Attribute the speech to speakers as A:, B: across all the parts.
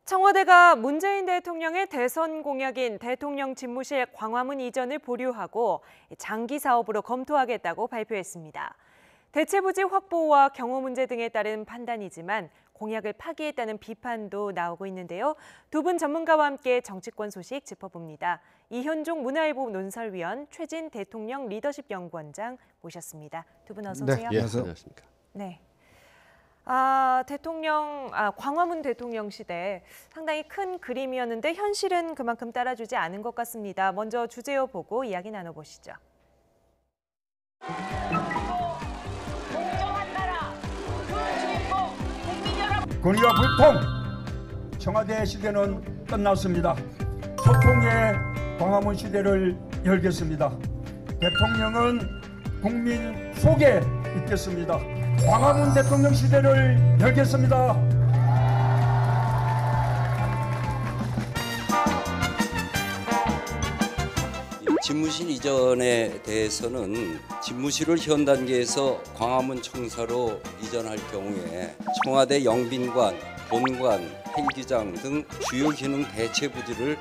A: 청와대가 문재인 대통령의 대선 공약인 대통령 집무실 광화문 이전을 보류하고 장기 사업으로 검토하겠다고 발표했습니다. 대체부지 확보와 경호 문제 등에 따른 판단이지만 공약을 파기했다는 비판도 나오고 있는데요. 두 분 전문가와 함께 정치권 소식 짚어봅니다. 이현종 문화일보 논설위원, 최진 대통령 리더십 연구원장 모셨습니다. 두 분 어서 오세요.
B: 네, 안녕하십니까.
A: 네. 광화문 대통령 시대 상당히 큰 그림이었는데 현실은 그만큼 따라주지 않은 것 같습니다. 먼저 주제어 보고 이야기 나눠보시죠.
C: 권위와 불통, 청와대 시대는 끝났습니다. 소통의 광화문 시대를 열겠습니다. 대통령은 국민 속에 있겠습니다. 광화문 대통령 시대를 열겠습니다.
D: 집무실 이전에 대해서는 집무실을 현 단계에서 광화문 청사로 이전할 경우에 청와대 영빈관, 본관, 헬기장 등 주요 기능 대체 부지를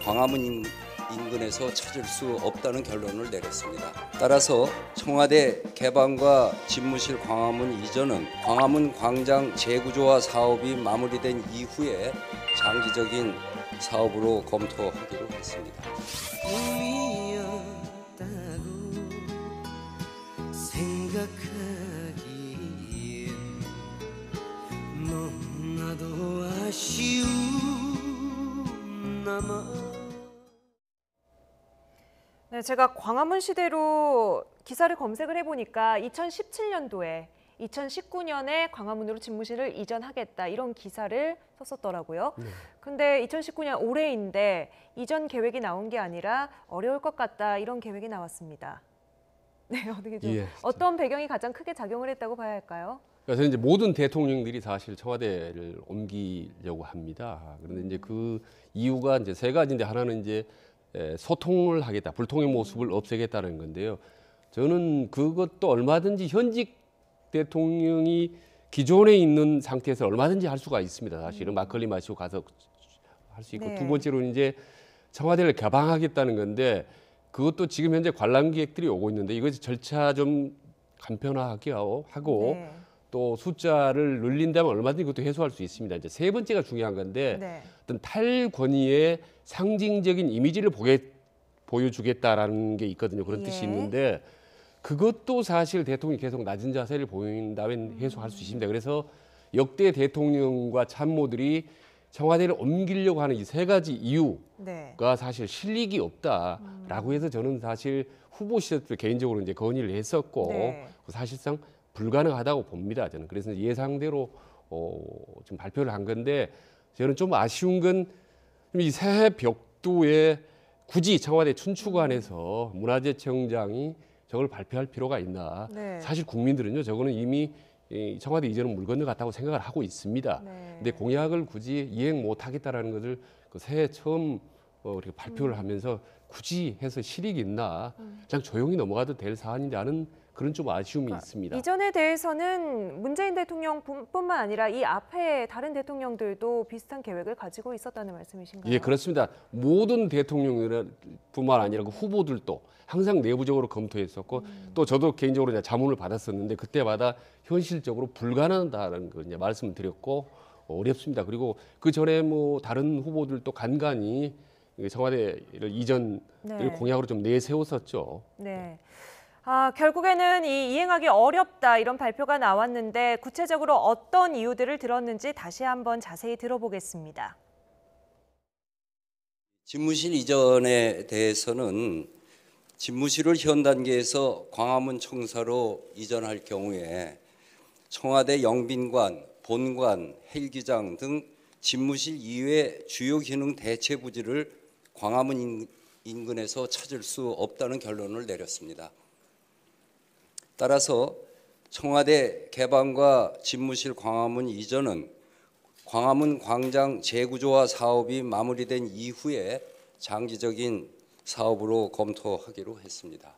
D: 광화문 인근에서 찾을 수 없다는 결론을 내렸습니다. 따라서 청와대 개방과 집무실 광화문 이전은 광화문 광장 재구조화 사업이 마무리된 이후에 장기적인 사업으로 검토하기로 했습니다.
E: 생각하기에 너무나도 아쉬운 나만.
A: 네, 제가 광화문 시대로 기사를 검색을 해보니까 2017년도에 2019년에 광화문으로 집무실을 이전하겠다 이런 기사를 썼었더라고요. 근데 2019년 올해인데 이전 계획이 나온 게 아니라 어려울 것 같다 이런 계획이 나왔습니다. 네, 어떻게 좀 어떤 배경이 가장 크게 작용을 했다고 봐야 할까요?
B: 그래서 이제 모든 대통령들이 사실 청와대를 옮기려고 합니다. 그런데 이제 그 이유가 이제 세 가지인데 하나는 이제 소통을 하겠다, 불통의 모습을 없애겠다는 건데요. 저는 그것도 얼마든지 현직 대통령이 기존에 있는 상태에서 얼마든지 할 수가 있습니다. 사실은 막걸리 마시고 가서 할 수 있고
A: 네.
B: 두 번째로는 이제 청와대를 개방하겠다는 건데 그것도 지금 현재 관람객들이 오고 있는데 이것이 절차 좀 간편하게 하고
A: 네.
B: 또 숫자를 늘린다면 얼마든지 그것도 해소할 수 있습니다. 이제 세 번째가 중요한 건데
A: 네.
B: 어떤 탈권위의 상징적인 이미지를 보여주겠다라는 게 있거든요. 그런 뜻이 있는데 그것도 사실 대통령이 계속 낮은 자세를 보인다면 해소할 수 있습니다. 그래서 역대 대통령과 참모들이 청와대를 옮기려고 하는 이 세 가지 이유가 사실 실익이 없다라고 해서 저는 사실 후보 시절 때 개인적으로 이제 건의를 했었고 사실상 불가능하다고 봅니다. 저는 그래서 예상대로 지금 발표를 한 건데 저는 좀 아쉬운 건 이 새 벽두에 굳이 청와대 춘추관에서 문화재청장이 저걸 발표할 필요가 있나? 사실 국민들은요, 저거는 이미 청와대 이전은 물 건너갔다고 생각을 하고 있습니다. 근데 공약을 굳이 이행 못하겠다라는 것을 그 새해 처음 이렇게 발표를 하면서 굳이 해서 실익이 있나? 그냥 조용히 넘어가도 될 사안인지 하는 그런 좀 아쉬움이 있습니다.
A: 이전에 대해서는 문재인 대통령뿐만 아니라 이 앞에 다른 대통령들도 비슷한 계획을 가지고 있었다는 말씀이신가요?
B: 예, 그렇습니다. 모든 대통령뿐만 아니라 그 후보들도 항상 내부적으로 검토했었고 또 저도 개인적으로 이제 자문을 받았었는데 그때마다 현실적으로 불가능하다는 거 이제 말씀을 드렸고 어렵습니다. 그리고 그 전에 뭐 다른 후보들도 간간히 청와대를 이전을 공약으로 좀 내세웠었죠.
A: 네. 결국에는 이행하기 어렵다 이런 발표가 나왔는데 구체적으로 어떤 이유들을 들었는지 다시 한번 자세히 들어보겠습니다.
D: 집무실 이전에 대해서는 집무실을 현 단계에서 광화문 청사로 이전할 경우에 청와대 영빈관, 본관, 헬기장 등 집무실 이외 주요 기능 대체 부지를 광화문 인근에서 찾을 수 없다는 결론을 내렸습니다. 따라서 청와대 개방과 집무실 광화문 이전은 광화문 광장 재구조화 사업이 마무리된 이후에 장기적인 사업으로 검토하기로 했습니다.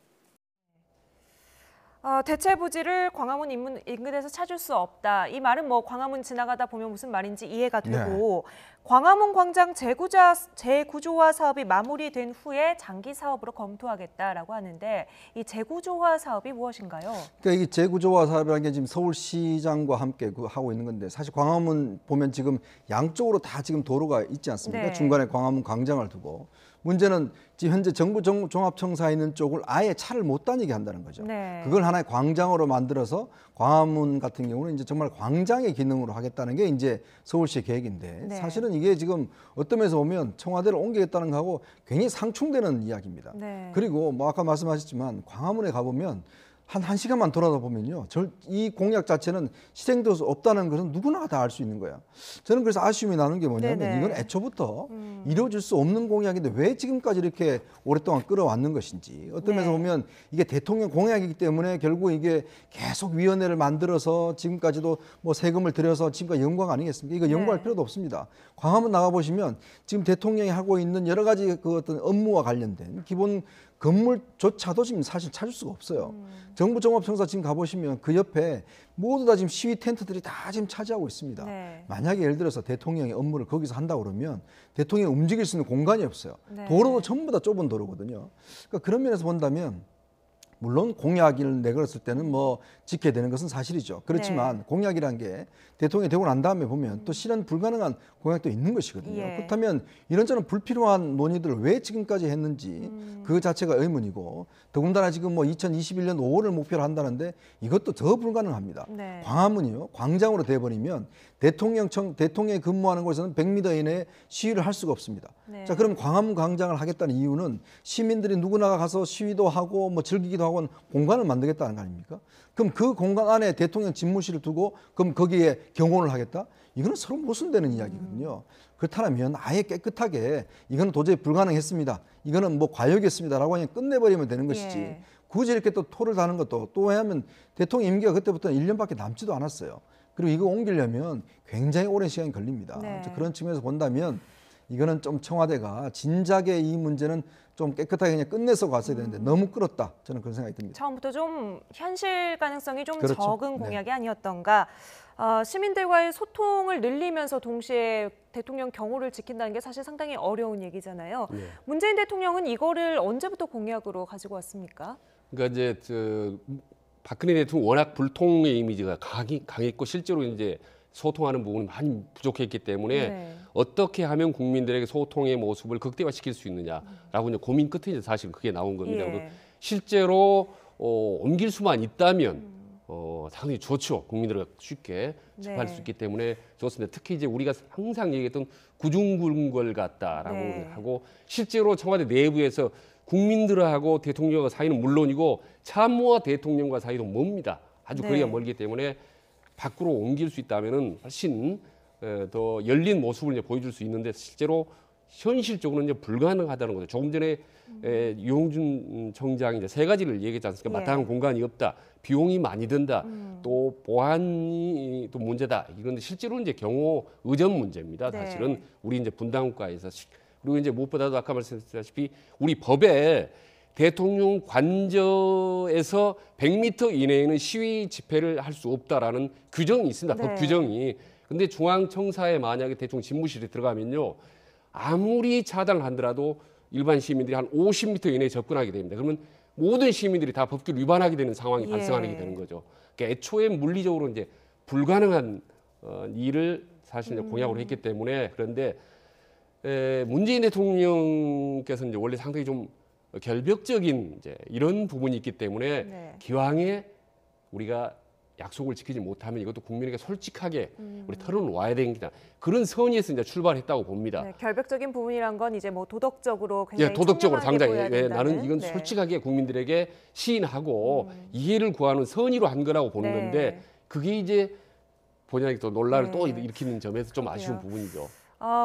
A: 대체 부지를 광화문 인근에서 찾을 수 없다. 이 말은 뭐 광화문 지나가다 보면 무슨 말인지 이해가 되고 광화문 광장 재구조화 사업이 마무리된 후에 장기 사업으로 검토하겠다라고 하는데 이 재구조화 사업이 무엇인가요?
F: 그러니까 이 재구조화 사업이라는 게 지금 서울시장과 함께 하고 있는 건데 사실 광화문 보면 지금 양쪽으로 다 지금 도로가 있지 않습니까?
A: 네.
F: 중간에 광화문 광장을 두고 문제는 지금 현재 정부 종합청사에 있는 쪽을 아예 차를 못 다니게 한다는 거죠.
A: 네.
F: 그걸 하나의 광장으로 만들어서 광화문 같은 경우는 이제 정말 광장의 기능으로 하겠다는 게 이제 서울시의 계획인데
A: 네.
F: 사실은 이게 지금 어떤 면에서 보면 청와대를 옮기겠다는 거하고 굉장히 상충되는 이야기입니다.
A: 네.
F: 그리고 뭐 아까 말씀하셨지만 광화문에 가보면 한 1시간만 돌아다 보면요. 이 공약 자체는 실행될 수 없다는 것은 누구나 다 알 수 있는 거야. 저는 그래서 아쉬움이 나는 게 뭐냐면
A: 네네.
F: 이건 애초부터 이루어질 수 없는 공약인데 왜 지금까지 이렇게 오랫동안 끌어왔는 것인지 어떤 면에서
A: 네.
F: 보면 이게 대통령 공약이기 때문에 결국 이게 계속 위원회를 만들어서 지금까지도 뭐 세금을 들여서 지금까지 연구가 아니겠습니까? 이거 연구할
A: 네.
F: 필요도 없습니다. 광화문 나가보시면 지금 대통령이 하고 있는 여러 가지 그 어떤 업무와 관련된 기본 건물조차도 지금 사실 찾을 수가 없어요. 정부 종합청사 지금 가보시면 그 옆에 모두 다 지금 시위 텐트들이 다 지금 차지하고 있습니다.
A: 네.
F: 만약에 예를 들어서 대통령의 업무를 거기서 한다고 그러면 대통령이 움직일 수 있는 공간이 없어요.
A: 네.
F: 도로도 전부 다 좁은 도로거든요. 그러니까 그런 면에서 본다면 물론 공약을 내걸었을 때는 뭐 지켜야 되는 것은 사실이죠. 그렇지만
A: 네.
F: 공약이란 게 대통령이 되고 난 다음에 보면 또 실현 불가능한 공약도 있는 것이거든요.
A: 예.
F: 그렇다면 이런저런 불필요한 논의들을 왜 지금까지 했는지 그 자체가 의문이고 더군다나 지금 뭐 2021년 5월을 목표로 한다는데 이것도 더 불가능합니다.
A: 네.
F: 광화문이요. 광장으로 돼버리면 대통령이 근무하는 곳에서는 100m 이내에 시위를 할 수가 없습니다.
A: 네.
F: 자, 그럼 광화문 광장을 하겠다는 이유는 시민들이 누구나 가서 시위도 하고 뭐 즐기기도 하고 공간을 만들겠다는 거 아닙니까? 그럼 그 공간 안에 대통령 집무실을 두고 그럼 거기에 경호를 하겠다? 이거는 서로 모순되는 이야기거든요. 그렇다면 아예 깨끗하게 이거는 도저히 불가능했습니다. 이거는 뭐 과욕이었습니다라고 그냥 끝내버리면 되는 것이지.
A: 예.
F: 굳이 이렇게 또 토를 다는 것도 또 왜냐하면 대통령 임기가 그때부터 1년밖에 남지도 않았어요. 그리고 이거 옮기려면 굉장히 오랜 시간이 걸립니다.
A: 네.
F: 그런 측면에서 본다면 이거는 좀 청와대가 진작에 이 문제는 좀 깨끗하게 그냥 끝내서 갔어야 되는데 너무 끌었다. 저는 그런 생각이 듭니다.
A: 처음부터 좀 현실 가능성이 좀
F: 그렇죠.
A: 적은
F: 네.
A: 공약이 아니었던가. 시민들과의 소통을 늘리면서 동시에 대통령 경호를 지킨다는 게 사실 상당히 어려운 얘기잖아요.
B: 네.
A: 문재인 대통령은 이거를 언제부터 공약으로 가지고 왔습니까?
B: 그러니까 이제 박근혜 대통령 워낙 불통의 이미지가 강했고 실제로 이제 소통하는 부분이 많이 부족했기 때문에
A: 네.
B: 어떻게 하면 국민들에게 소통의 모습을 극대화시킬 수 있느냐라고 이제 고민 끝에 이제 사실 그게 나온 겁니다.
A: 예.
B: 그리고 실제로 옮길 수만 있다면 상당히 좋죠. 국민들과 쉽게 접할
A: 네.
B: 수 있기 때문에 좋습니다. 특히 이제 우리가 항상 얘기했던 구중굴걸 같다라고
A: 네.
B: 하고 실제로 청와대 내부에서 국민들하고 대통령과 사이는 물론이고 참모와 대통령과 사이도 멉니다. 아주
A: 네.
B: 거리가 멀기 때문에 밖으로 옮길 수 있다면은 훨씬 더 열린 모습을 이제 보여줄 수 있는데 실제로 현실적으로는 이제 불가능하다는 거죠. 조금 전에 유홍준 청장이 이제 세 가지를 얘기했지 않습니까?
A: 예.
B: 마땅한 공간이 없다, 비용이 많이 든다, 또 보안이 또 문제다. 이런데 실제로 이제 경호 의전 문제입니다.
A: 네.
B: 사실은 우리 이제 분당국가에서 그리고 이제 무엇보다도 아까 말씀드렸다시피 우리 법에 대통령 관저에서 100m 이내에는 시위 집회를 할 수 없다라는 규정이 있습니다.
A: 네.
B: 법 규정이. 근데 중앙청사에 만약에 대통령 집무실에 들어가면요. 아무리 차단을 하더라도 일반 시민들이 한 50m 이내에 접근하게 됩니다. 그러면 모든 시민들이 다 법규를 위반하게 되는 상황이
A: 예.
B: 발생하게 되는 거죠. 그러니까 애초에 물리적으로 이제 불가능한 일을 사실 이제 공약으로 했기 때문에 그런데 문재인 대통령께서 이제 원래 상당히 좀 결벽적인 이제 이런 부분이 있기 때문에
A: 네.
B: 기왕에 우리가 약속을 지키지 못하면 이것도 국민에게 솔직하게 우리 털어놓아야 되겠다. 그런 선의에서 이제 출발했다고 봅니다.
A: 네, 결벽적인 부분이란 건 이제 뭐 도덕적으로
B: 예,
A: 굉장히
B: 도덕적으로
A: 청렴하게
B: 상당히
A: 보여야 된다는.
B: 나는 이건
A: 네.
B: 솔직하게 국민들에게 시인하고 이해를 구하는 선의로 한 거라고 보는
A: 네.
B: 건데 그게 이제 본연의 또 논란을
A: 네.
B: 또 일으키는 점에서 좀 아쉬운
A: 그렇군요.
B: 부분이죠.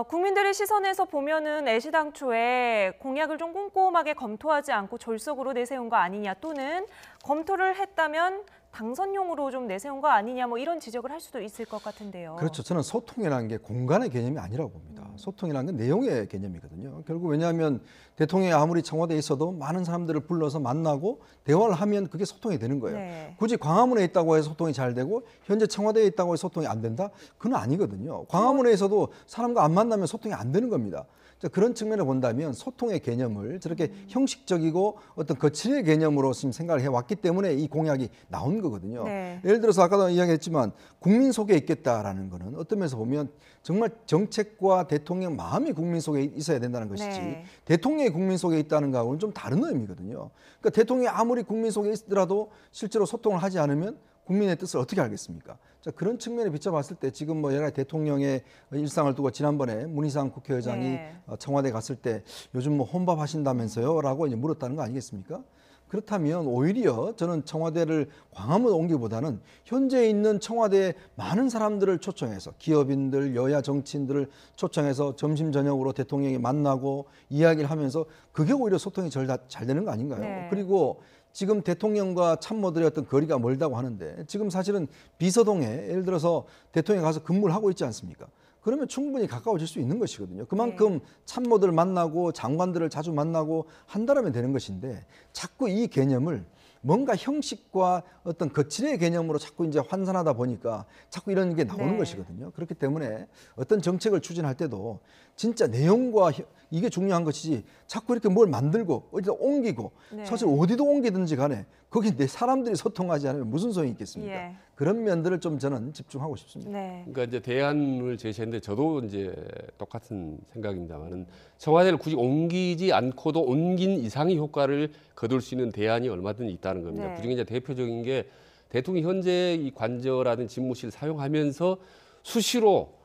A: 국민들의 시선에서 보면은 애시당초에 공약을 좀 꼼꼼하게 검토하지 않고 졸속으로 내세운 거 아니냐 또는 검토를 했다면 당선용으로 좀 내세운 거 아니냐 뭐 이런 지적을 할 수도 있을 것 같은데요.
F: 그렇죠. 저는 소통이라는 게 공간의 개념이 아니라고 봅니다. 소통이라는 건 내용의 개념이거든요. 결국 왜냐하면 대통령이 아무리 청와대에 있어도 많은 사람들을 불러서 만나고 대화를 하면 그게 소통이 되는 거예요.
A: 네.
F: 굳이 광화문에 있다고 해서 소통이 잘 되고 현재 청와대에 있다고 해서 소통이 안 된다? 그건 아니거든요. 광화문에 있어도 사람과 안 만나면 소통이 안 되는 겁니다. 자, 그런 측면을 본다면 소통의 개념을 저렇게 형식적이고 어떤 거칠의 개념으로 지금 생각을 해왔기 때문에 이 공약이 나온 거거든요.
A: 네.
F: 예를 들어서 아까도 이야기했지만 국민 속에 있겠다라는 거는 어떤 면에서 보면 정말 정책과 대통령 마음이 국민 속에 있어야 된다는 것이지
A: 네.
F: 대통령이 국민 속에 있다는 거하고는 좀 다른 의미거든요. 그러니까 대통령이 아무리 국민 속에 있더라도 실제로 소통을 하지 않으면 국민의 뜻을 어떻게 알겠습니까? 자, 그런 측면에 비춰봤을 때 지금 뭐 여러 가지 대통령의 일상을 두고 지난번에 문희상 국회의장이
A: 네.
F: 청와대 갔을 때 요즘 뭐 혼밥 하신다면서요? 라고 이제 물었다는 거 아니겠습니까? 그렇다면 오히려 저는 청와대를 광화문 옮기보다는 현재 있는 청와대에 많은 사람들을 초청해서 기업인들, 여야 정치인들을 초청해서 점심 저녁으로 대통령이 만나고 이야기를 하면서 그게 오히려 소통이 잘 되는 거 아닌가요?
A: 네.
F: 그리고 지금 대통령과 참모들의 어떤 거리가 멀다고 하는데 지금 사실은 비서동에 예를 들어서 대통령이 가서 근무를 하고 있지 않습니까? 그러면 충분히 가까워질 수 있는 것이거든요. 그만큼 참모들 만나고 장관들을 자주 만나고 한다면 되는 것인데 자꾸 이 개념을 뭔가 형식과 어떤 거칠의 개념으로 자꾸 이제 환산하다 보니까 자꾸 이런 게 나오는
A: 네.
F: 것이거든요. 그렇기 때문에 어떤 정책을 추진할 때도 진짜 내용과 이게 중요한 것이지 자꾸 이렇게 뭘 만들고 어디다 옮기고
A: 네.
F: 사실 어디도 옮기든지 간에 거기 내 사람들이 소통하지 않으면 무슨 소용이 있겠습니까?
A: 예.
F: 그런 면들을 좀 저는 집중하고 싶습니다.
A: 네.
B: 그러니까 이제 대안을 제시했는데 저도 이제 똑같은 생각입니다만은 청와대를 굳이 옮기지 않고도 옮긴 이상의 효과를 거둘 수 있는 대안이 얼마든지 있다는 겁니다.
A: 네.
B: 그중에 이제 대표적인 게 대통령이 현재 이 관저라든 집무실 사용하면서 수시로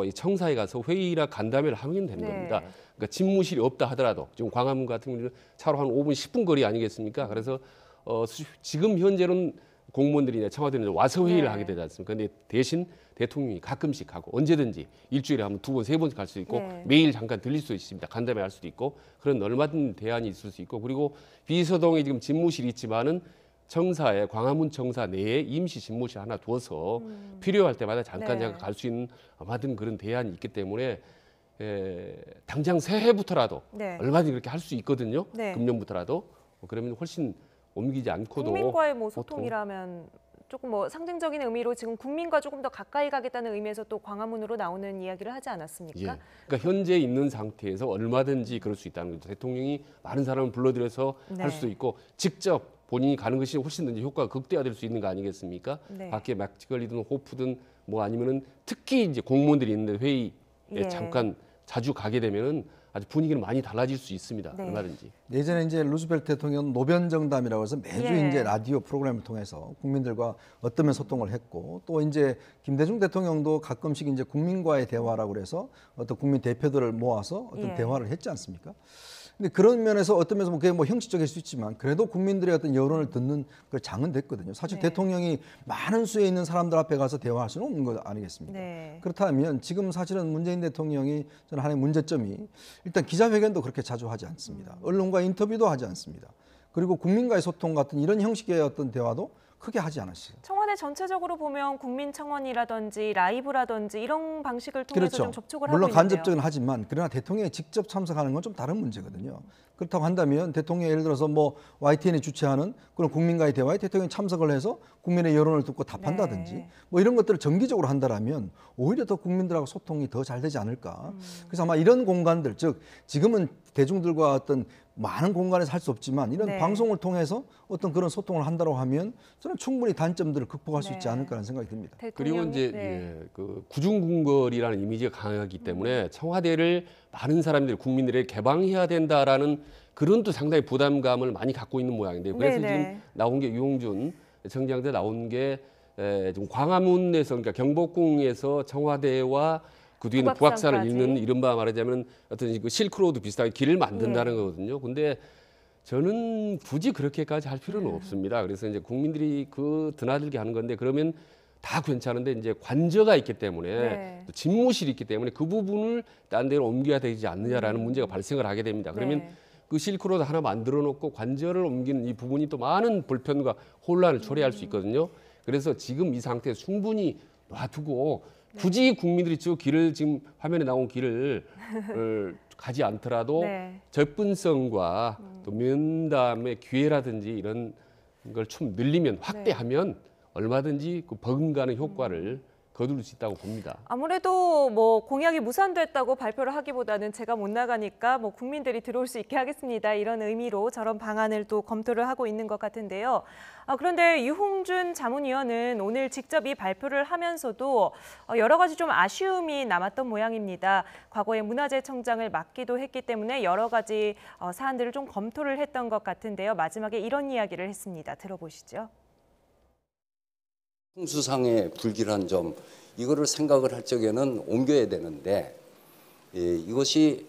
B: 이 청사에 가서 회의나 간담회를 하면 되는
A: 네.
B: 겁니다. 그러니까 집무실이 없다 하더라도 지금 광화문 같은 경우는 차로 한 5분, 10분 거리 아니겠습니까? 그래서 지금 현재는 공무원들이나 청와대는 와서 회의를
A: 네.
B: 하게 되지 않습니까? 근데 대신 대통령이 가끔씩 하고 언제든지 일주일에 한 두 번, 세 번씩 갈 수 있고
A: 네.
B: 매일 잠깐 들릴 수 있습니다. 간담회 할 수도 있고 그런 얼마든 대안이 있을 수 있고 그리고 비서동에 지금 집무실이 있지만은 청사에 광화문 청사 내에 임시 집무실 하나 두어서 필요할 때마다 잠깐
A: 네.
B: 잠깐 갈 수 있는 얼마든 그런 대안이 있기 때문에 당장 새해부터라도
A: 네.
B: 얼마든지 그렇게 할 수 있거든요.
A: 네.
B: 금년부터라도 그러면 훨씬 옮기지 않고도
A: 국민과의 뭐
B: 소통.
A: 소통이라면 조금 뭐 상징적인 의미로 지금 국민과 조금 더 가까이 가겠다는 의미에서 또 광화문으로 나오는 이야기를 하지 않았습니까?
B: 예. 그러니까 현재 있는 상태에서 얼마든지 그럴 수 있다는 거죠. 대통령이 많은 사람을 불러들여서
A: 네.
B: 할 수도 있고 직접 본인이 가는 것이 훨씬 더 효과가 극대화될 수 있는 거 아니겠습니까?
A: 네.
B: 밖에 막걸리든 호프든 뭐 아니면은 특히 이제 공무원들이 있는데 회의에
A: 예.
B: 잠깐 자주 가게 되면은 아주 분위기는 많이 달라질 수 있습니다.
A: 네.
B: 얼마든지.
F: 예전에 이제 루즈벨트 대통령 노변정담이라고 해서 매주
A: 예.
F: 이제 라디오 프로그램을 통해서 국민들과 어떤 면 소통을 했고 또 이제 김대중 대통령도 가끔씩 이제 국민과의 대화라고 그래서 어떤 국민 대표들을 모아서 어떤
A: 예.
F: 대화를 했지 않습니까? 근데 그런 면에서 어떤 면에서 그게 뭐 형식적일 수 있지만 그래도 국민들의 어떤 여론을 듣는 그 장은 됐거든요. 사실
A: 네.
F: 대통령이 많은 수에 있는 사람들 앞에 가서 대화할 수는 없는 거 아니겠습니까?
A: 네.
F: 그렇다면 지금 사실은 문재인 대통령이 저는 하나의 문제점이 일단 기자회견도 그렇게 자주 하지 않습니다. 언론과 인터뷰도 하지 않습니다. 그리고 국민과의 소통 같은 이런 형식의 어떤 대화도 크게 하지 않았어요.
A: 청와대 전체적으로 보면 국민청원이라든지 라이브라든지 이런 방식을 통해서 좀 접촉을
F: 물론
A: 하고 있는데요.
F: 간접적은 하지만 그러나 대통령이 직접 참석하는 건 좀 다른 문제거든요. 그렇다고 한다면 대통령이 예를 들어서 뭐 YTN이 주최하는 그런 국민과의 대화에 대통령이 참석을 해서 국민의 여론을 듣고 답한다든지
A: 네.
F: 뭐 이런 것들을 정기적으로 한다라면 오히려 더 국민들하고 소통이 더 잘 되지 않을까. 그래서 아마 이런 공간들 즉 지금은 대중들과 어떤 많은 공간에서 할 수 없지만 이런
A: 네.
F: 방송을 통해서 어떤 그런 소통을 한다고 하면 저는 충분히 단점들을 극복할 수 있지
A: 네.
F: 않을까라는 생각이 듭니다.
B: 그리고
A: 대통령이-
B: 이제
A: 네.
B: 예, 그 구중궁궐이라는 이미지가 강하기 때문에 청와대를 많은 사람들이 국민들에게 개방해야 된다라는 그런 또 상당히 부담감을 많이 갖고 있는 모양인데요. 그래서
A: 네네.
B: 지금 나온 게 유홍준 청장대 나온 게 지금 광화문에서 그러니까 경복궁에서 청와대와 그 뒤에는
A: 북악산까지.
B: 북악산을 잇는 이른바 말하자면 어떤 그 실크로드 비슷하게 길을 만든다는
A: 예.
B: 거거든요. 근데 저는 굳이 그렇게까지 할 필요는 없습니다. 그래서 이제 국민들이 그 드나들게 하는 건데 그러면 다 괜찮은데 이제 관저가 있기 때문에
A: 네.
B: 또 집무실이 있기 때문에 그 부분을 딴 데로 옮겨야 되지 않느냐라는 문제가 발생을 하게 됩니다. 그러면
A: 네.
B: 그 실크로드 하나 만들어 놓고 관저를 옮기는 이 부분이 또 많은 불편과 혼란을 초래할 수 있거든요. 그래서 지금 이 상태에 충분히 놔두고 굳이 국민들이 저 길을 지금 화면에 나온 길을 가지 않더라도
A: 네.
B: 접근성과 또 면담의 기회라든지 이런 걸 좀 늘리면 확대하면 얼마든지 그 버금가는 효과를 거둘 수 있다고 봅니다.
A: 아무래도 뭐 공약이 무산됐다고 발표를 하기보다는 제가 못 나가니까 뭐 국민들이 들어올 수 있게 하겠습니다. 이런 의미로 저런 방안을 또 검토를 하고 있는 것 같은데요. 그런데 유홍준 자문위원은 오늘 직접 이 발표를 하면서도 여러 가지 좀 아쉬움이 남았던 모양입니다. 과거에 문화재청장을 맡기도 했기 때문에 여러 가지 사안들을 좀 검토를 했던 것 같은데요. 마지막에 이런 이야기를 했습니다. 들어보시죠.
D: 풍수상의 불길한 점 이거를 생각을 할 적에는 옮겨야 되는데 이것이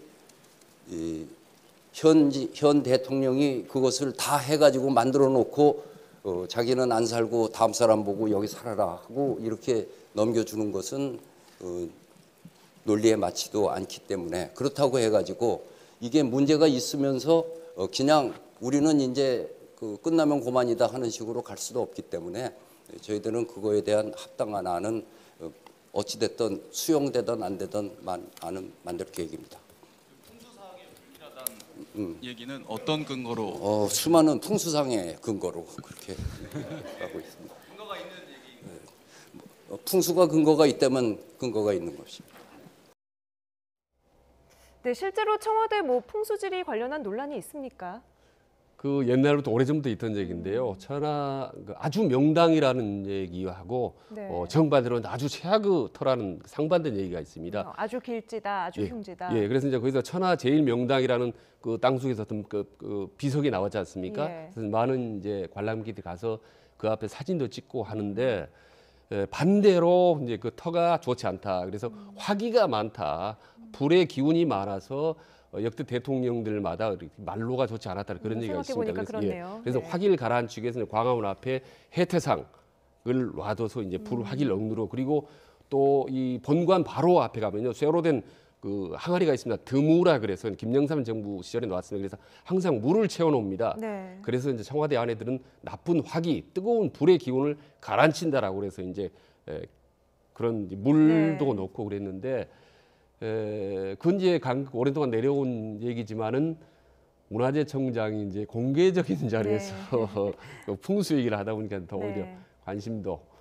D: 현 대통령이 그것을 다 해가지고 만들어 놓고 자기는 안 살고 다음 사람 보고 여기 살아라 하고 이렇게 넘겨주는 것은 논리에 맞지도 않기 때문에 그렇다고 해가지고 이게 문제가 있으면서 그냥 우리는 이제 끝나면 그만이다 하는 식으로 갈 수도 없기 때문에 저희들은 그거에 대한 합당한 안은 어찌됐든 수용되든 안 되든 만들 계획입니다.
G: 풍수사항의 불길하다는 얘기는 어떤 근거로?
D: 수많은 풍수상의 근거로 그렇게 하고 있습니다.
G: 근거가 있는 얘기.
D: 풍수가 근거가 있다면 근거가 있는 것입니다.
A: 네, 실제로 청와대 뭐 풍수지리 관련한 논란이 있습니까?
B: 그 옛날부터 오래전부터 있던 얘기인데요. 천하 아주 명당이라는 얘기하고
A: 네.
B: 정반대로는 아주 최악의 터라는 상반된 얘기가 있습니다.
A: 아주 길지다, 아주 흉지다.
B: 예, 그래서 이제 거기서 천하 제일 명당이라는 그 땅속에서 어떤 그 비석이 나왔지 않습니까?
A: 예.
B: 그래서 많은 이제 관람객들이 가서 그 앞에 사진도 찍고 하는데 반대로 이제 그 터가 좋지 않다. 그래서 화기가 많다. 불의 기운이 많아서 역대 대통령들마다 말로가 좋지 않았다 그런 얘기가 있습니다.
A: 그렇네요.
B: 그래서
A: 네.
B: 화기를 가라앉히기 위해서는 광화문 앞에 해태상을 놔둬서 이제 불 화기를 억누르고 그리고 또 이 본관 바로 앞에 가면요 쇠로 된 그 항아리가 있습니다. 드무라 그래서 김영삼 정부 시절에 나왔습니다. 그래서 항상 물을 채워놓습니다.
A: 네.
B: 그래서 이제 청와대 안에들은 나쁜 화기, 뜨거운 불의 기운을 가라앉힌다라고 그래서 이제 그런 물도
A: 네.
B: 넣고 그랬는데. 그건 이제 오랫동안 내려온 얘기지만은 문화재청장이 이제 공개적인 자리에서 풍수 얘기를 하다 보니까 더 오히려
A: 네.
B: 관심도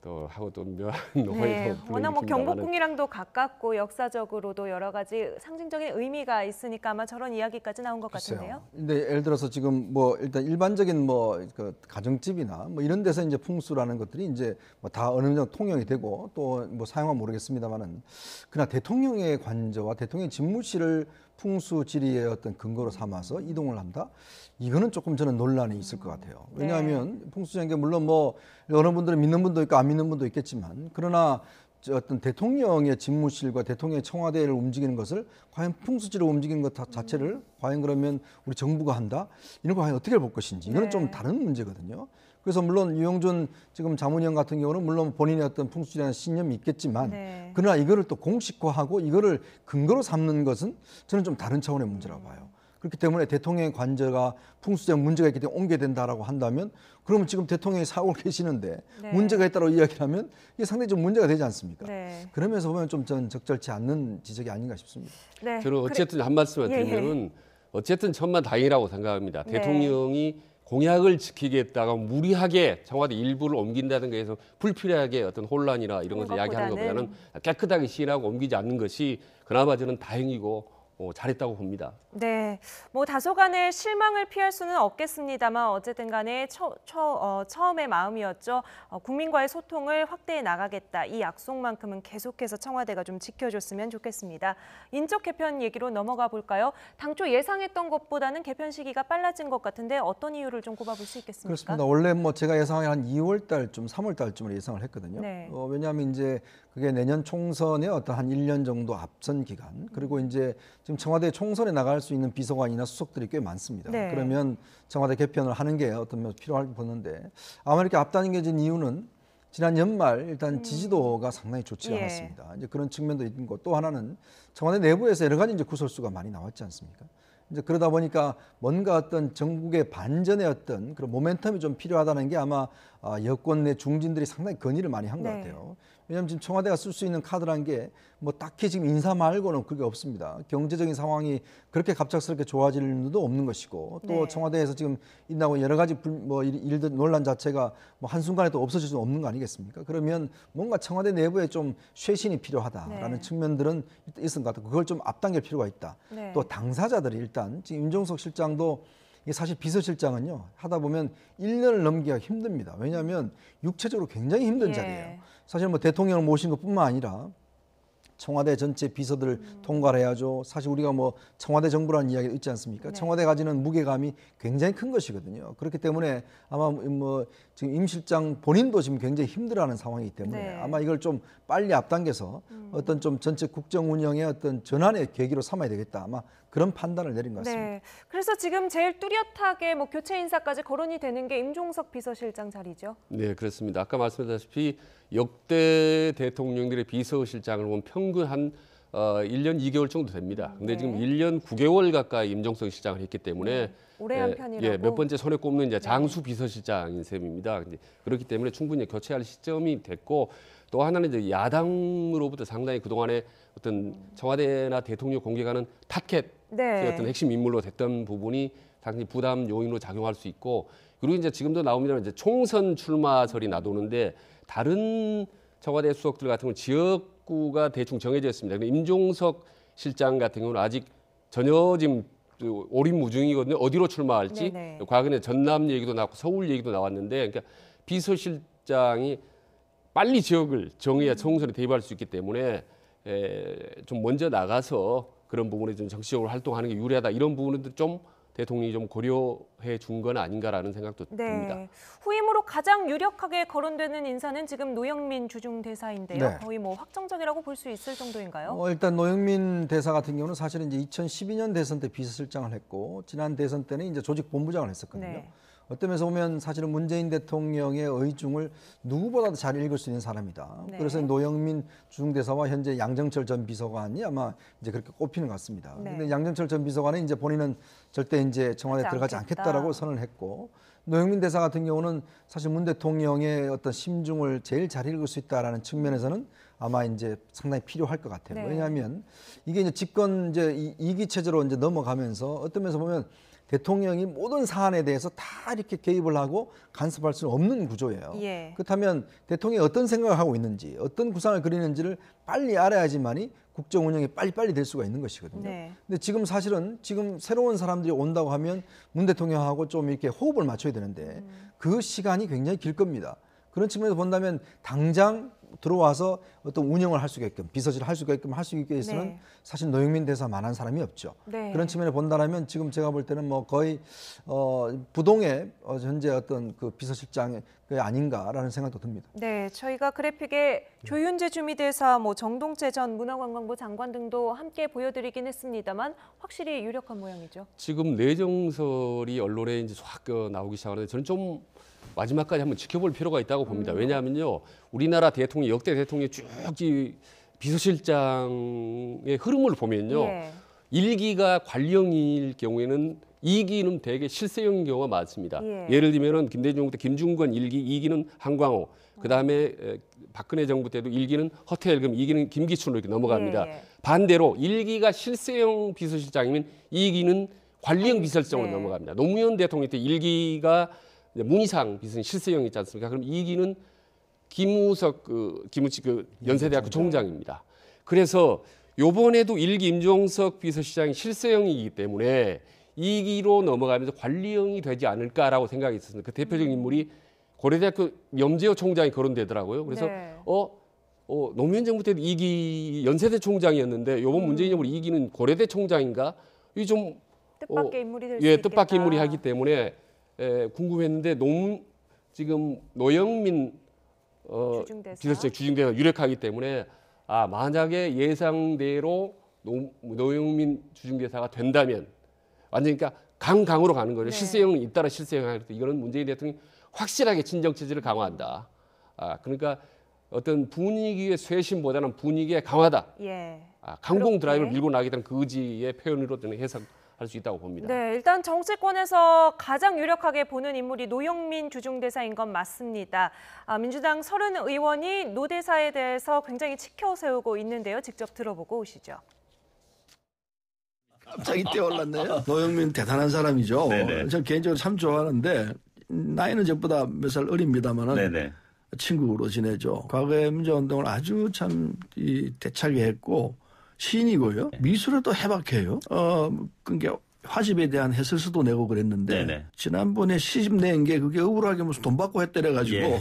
B: 또 하고 또 묘한
A: 네,
B: 노예도
A: 워낙 뭐 경복궁이랑도 가깝고 역사적으로도 여러 가지 상징적인 의미가 있으니까 아마 저런 이야기까지 나온 것 같은데요.
F: 근데 예를 들어서 지금 뭐 일단 일반적인 뭐 그 가정집이나 뭐 이런 데서 이제 풍수라는 것들이 이제 뭐 다 어느 정도 통용이 되고 또 뭐 사용은 모르겠습니다만은 그러나 대통령의 관저와 대통령의 집무실을 풍수 지리의 어떤 근거로 삼아서 이동을 한다. 이거는 조금 저는 논란이 있을 것 같아요. 왜냐하면 풍수라는 게 물론 뭐 여러 분들은 믿는 분도 있고 안 믿는 분도 있겠지만 그러나 어떤 대통령의 집무실과 대통령의 청와대를 움직이는 것을 과연 풍수지로 움직이는 것 자체를 과연 그러면 우리 정부가 한다? 이런 거 과연 어떻게 볼 것인지 이거는 좀 다른 문제거든요. 그래서 물론 유영준 지금 자문위원 같은 경우는 물론 본인의 어떤 풍수지리라는 신념이 있겠지만 그러나 이거를 또 공식화하고 이거를 근거로 삼는 것은 저는 좀 다른 차원의 문제라고 봐요. 그렇기 때문에 대통령의 관저가 풍수지에 문제가 있기 때문에 옮겨야 된다라고 한다면 그러면 지금 대통령이 사고 계시는데 문제가 있다고 이야기를 하면 이게 상당히 좀 문제가 되지 않습니까? 그러면서 보면 좀 전 적절치 않는 지적이 아닌가 싶습니다.
A: 네.
B: 저는 어쨌든 한 말씀을 드리면은 어쨌든 천만다행이라고 생각합니다.
A: 네.
B: 대통령이 공약을 지키겠다가 무리하게 청와대 일부를 옮긴다든가 해서 불필요하게 어떤 혼란이나 이런 것을 야기하는 것보다는 깨끗하게 시인하고 옮기지 않는 것이 그나마 저는 다행이고 잘했다고 봅니다.
A: 네, 뭐 다소간의 실망을 피할 수는 없겠습니다만 어쨌든 간에 처음의 마음이었죠. 국민과의 소통을 확대해 나가겠다. 이 약속만큼은 계속해서 청와대가 좀 지켜줬으면 좋겠습니다. 인적 개편 얘기로 넘어가 볼까요? 당초 예상했던 것보다는 개편 시기가 빨라진 것 같은데 어떤 이유를 좀 꼽아볼 수 있겠습니까?
F: 그렇습니다. 원래 뭐 제가 예상에 한 2월 달쯤, 3월 달쯤으로 예상을 했거든요. 왜냐하면 이제 그게 내년 총선에 어떤 한 1년 정도 앞선 기간 그리고 이제 지금 청와대 총선에 나갈 수 있는 비서관이나 수석들이 꽤 많습니다. 그러면 청와대 개편을 하는 게 어떤 필요할 보는데 아마 이렇게 앞당겨진 이유는 지난 연말 일단 지지도가 상당히 좋지 않았습니다. 이제 그런 측면도 있고 또 하나는 청와대 내부에서 여러 가지 이제 구설수가 많이 나왔지 않습니까? 이제 그러다 보니까 뭔가 어떤 전국의 반전의 어떤 그런 모멘텀이 좀 필요하다는 게 아마 여권 내 중진들이 상당히 건의를 많이 한 것
A: 네.
F: 같아요. 왜냐하면 지금 청와대가 쓸 수 있는 카드란 게 뭐 딱히 지금 인사 말고는 그게 없습니다. 경제적인 상황이 그렇게 갑작스럽게 좋아질 일도 없는 것이고 또
A: 네.
F: 청와대에서 지금 있나고 여러 가지 일들 논란 자체가 뭐 한순간에 또 없어질 수 없는 거 아니겠습니까? 그러면 뭔가 청와대 내부에 좀 쇄신이 필요하다라는
A: 네.
F: 측면들은 있은 것 같고 그걸 좀 앞당길 필요가 있다.
A: 네.
F: 또 당사자들이 일단 지금 임종석 실장도 이게 사실 비서실장은요 하다 보면 1년을 넘기기가 힘듭니다. 왜냐하면 육체적으로 굉장히 힘든
A: 예.
F: 자리예요. 사실 뭐 대통령을 모신 것뿐만 아니라 청와대 전체 비서들을 통과를 해야죠. 사실 우리가 뭐 청와대 정부라는 이야기가 있지 않습니까?
A: 네.
F: 청와대가 가지는 무게감이 굉장히 큰 것이거든요. 그렇기 때문에 아마 뭐 지금 임 실장 본인도 지금 굉장히 힘들어하는 상황이기 때문에
A: 네.
F: 아마 이걸 좀 빨리 앞당겨서 어떤 좀 전체 국정 운영의 어떤 전환의 계기로 삼아야 되겠다. 아마 그런 판단을 내린 것 같습니다.
A: 네. 그래서 지금 제일 뚜렷하게 뭐 교체 인사까지 거론이 되는 게 임종석 비서실장 자리죠.
B: 네, 그렇습니다. 아까 말씀드렸다시피 역대 대통령들의 비서실장을 보면 평균 한 1년 2개월 정도 됩니다. 근데
A: 네.
B: 지금 1년 9개월 가까이 임종석 실장을 했기 때문에
A: 오래 한 편이라고.
B: 예, 몇 번째 손에 꼽는 이제 장수 비서실장인 셈입니다. 이제 그렇기 때문에 충분히 교체할 시점이 됐고 또 하나는 이제 야당으로부터 상당히 그동안에 어떤 청와대나 대통령 공개가는 타켓
A: 네.
B: 어떤 핵심 인물로 됐던 부분이 상당히 부담 요인으로 작용할 수 있고 그리고 이제 지금도 나옵니다만 이제 총선 출마설이 나도는데 다른 청와대 수석들 같은 경우는 지역구가 대충 정해져 있습니다. 근데 임종석 실장 같은 경우는 아직 전혀 지금 오리무중이거든요. 어디로 출마할지.
A: 네네.
B: 과거에 전남 얘기도 나왔고 서울 얘기도 나왔는데 그러니까 비서실장이 빨리 지역을 정해야 총선에 대입할 수 있기 때문에 좀 먼저 나가서 그런 부분에 좀 정치적으로 활동하는 게 유리하다. 이런 부분은 좀 대통령이 좀 고려해 준 건 아닌가라는 생각도 듭니다.
A: 네. 후임으로 가장 유력하게 거론되는 인사는 지금 노영민 주중대사인데요.
F: 네.
A: 거의 뭐 확정적이라고 볼 수 있을 정도인가요?
F: 일단 노영민 대사 같은 경우는 사실은 이제 2012년 대선 때 비서실장을 했고 지난 대선 때는 이제 조직본부장을 했었거든요.
A: 네.
F: 어떤 면에서 보면 사실은 문재인 대통령의 의중을 누구보다도 잘 읽을 수 있는 사람이다.
A: 네.
F: 그래서 노영민 주중대사와 현재 양정철 전 비서관이 아마 이제 그렇게 꼽히는 것 같습니다.
A: 네.
F: 근데 양정철 전 비서관은 이제 본인은 절대 이제 청와대
A: 하지
F: 들어가지
A: 않겠다.
F: 않겠다라고 선언을 했고 노영민 대사 같은 경우는 사실 문 대통령의 어떤 심중을 제일 잘 읽을 수 있다라는 측면에서는 아마 이제 상당히 필요할 것 같아요.
A: 네.
F: 왜냐하면 이게 이제 집권 이제 이기 체제로 이제 넘어가면서 어떤 면에서 보면 대통령이 모든 사안에 대해서 다 이렇게 개입을 하고 간섭할 수는 없는 구조예요.
A: 예.
F: 그렇다면 대통령이 어떤 생각을 하고 있는지, 어떤 구상을 그리는지를 빨리 알아야지만이 국정 운영이 빨리빨리 될 수가 있는 것이거든요.
A: 네.
F: 근데 지금 사실은 지금 새로운 사람들이 온다고 하면 문 대통령하고 좀 이렇게 호흡을 맞춰야 되는데 그 시간이 굉장히 길 겁니다. 그런 측면에서 본다면 당장 들어와서 어떤 운영을 할 수 있게끔 비서실을 할 수 있게끔 할 수 있게 해서는
A: 네.
F: 사실 노영민 대사만한 사람이 없죠.
A: 네.
F: 그런 측면에 본다라면 지금 제가 볼 때는 뭐 거의 부동의 현재 어떤 그 비서실장이 아닌가라는 생각도 듭니다.
A: 네, 저희가 그래픽에 조윤재 주미대사, 뭐 정동채 전 문화관광부 장관 등도 함께 보여드리긴 했습니다만 확실히 유력한 모양이죠.
B: 지금 내정설이 언론에 이제 확 나오기 시작하는데 저는 좀 마지막까지 한번 지켜볼 필요가 있다고 봅니다. 왜냐하면요, 우리나라 대통령 역대 대통령 쭉 비서실장의 흐름을 보면요,
A: 예.
B: 1기가 관령일 경우에는 2기는 대개 실세형인 경우가 많습니다.
A: 예.
B: 예를 들면은 김대중 정부 때 김중권 1기, 2기는 한광호, 그 다음에 박근혜 정부 때도 1기는 허태일금, 2기는 김기춘으로 이렇게 넘어갑니다.
A: 예.
B: 반대로 1기가 실세형 비서실장이면 2기는 관리형 비서실장으로
A: 네.
B: 넘어갑니다. 노무현 대통령 때 1기가 문희상 비서는 실세형이 있지 않습니까? 그럼 2기는 김우석 김우치 연세대학교 총장입니다. 그래서 요번에도 1기 임종석 비서실장이 실세형이기 때문에 2기로 넘어가면서 관리형이 되지 않을까라고 생각이 있었습니다. 그 대표적인 인물이 고려대학교 염재호 총장이 거론되더라고요. 그래서
A: 네.
B: 노무현 정부 때도 2기 연세대 총장이었는데 요번 문재인 정부 2기는 고려대 총장인가? 이게 좀
A: 뜻밖의 인물이 될 수
B: 예,
A: 있겠다.
B: 뜻밖의 인물이 하기 때문에 궁금했는데 지금 노영민
A: 주중대사.
B: 비서실장 주중대사 유력하기 때문에 만약에 예상대로 노영민 주중대사가 된다면 완전히 그러니까 강으로 가는 거죠.
A: 네.
B: 실세형은 잇따라 실세형을 때 이거는 문재인 대통령이 확실하게 친정 체제를 강화한다. 그러니까 어떤 분위기의 쇄신보다는 분위기의 강화다.
A: 예.
B: 강공
A: 그렇게.
B: 드라이브를 밀고 나가겠다는 그 의지의 표현으로 저는 해석하고 할 수 있다고 봅니다.
A: 네, 일단 정치권에서 가장 유력하게 보는 인물이 노영민 주중대사인 건 맞습니다. 민주당 30 의원이 노 대사에 대해서 굉장히 치켜세우고 있는데요. 직접 들어보고 오시죠.
H: 갑자기 뛰어올랐네요. 노영민 대단한 사람이죠. 저 개인적으로 참 좋아하는데 나이는 저보다 몇 살 어립니다만은 친구로 지내죠. 과거에 민주화운동을 아주 참 대차게 했고 시인이고요. 미술에도 해박해요. 그게 화집에 대한 해설서도 내고 그랬는데 지난번에 시집 낸 게 그게 억울하게 무슨 돈 받고 했대래가지고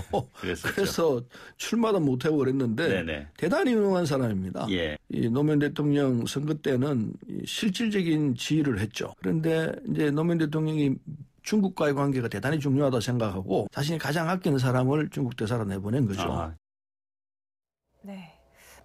H: 그래서 출마도 못하고 그랬는데 대단히 유능한 사람입니다. 이 노무현 대통령 선거 때는 실질적인 지휘를 했죠. 그런데 이제 노무현 대통령이 중국과의 관계가 대단히 중요하다 생각하고 자신이 가장 아끼는 사람을 중국 대사로 내보낸 거죠.
A: 네.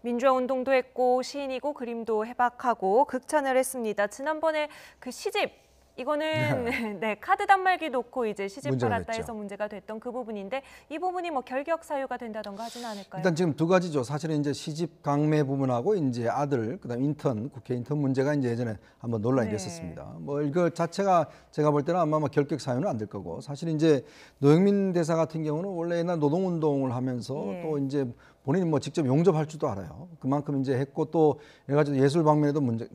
A: 민주화 운동도 했고 시인이고 그림도 해박하고 극찬을 했습니다. 지난번에 그 시집 이거는 네, 카드 단말기 놓고 이제 시집 팔았다 해서 문제가 됐던 그 부분인데 이 부분이 뭐 결격 사유가 된다던가 하지는 않을까요?
F: 일단 지금 두 가지죠. 사실은 이제 시집 강매 부분하고 이제 아들 그다음 인턴 국회 인턴 문제가 이제 예전에 한번 논란이 됐었습니다. 뭐 이거 자체가 제가 볼 때는 아마 결격 사유는 안 될 거고 사실 이제 노영민 대사 같은 경우는 원래 옛날 노동운동을 하면서 또 이제 본인이 뭐 직접 용접할 줄도 알아요. 그만큼 이제 했고 또 여러 가지 예술 방면에도 문제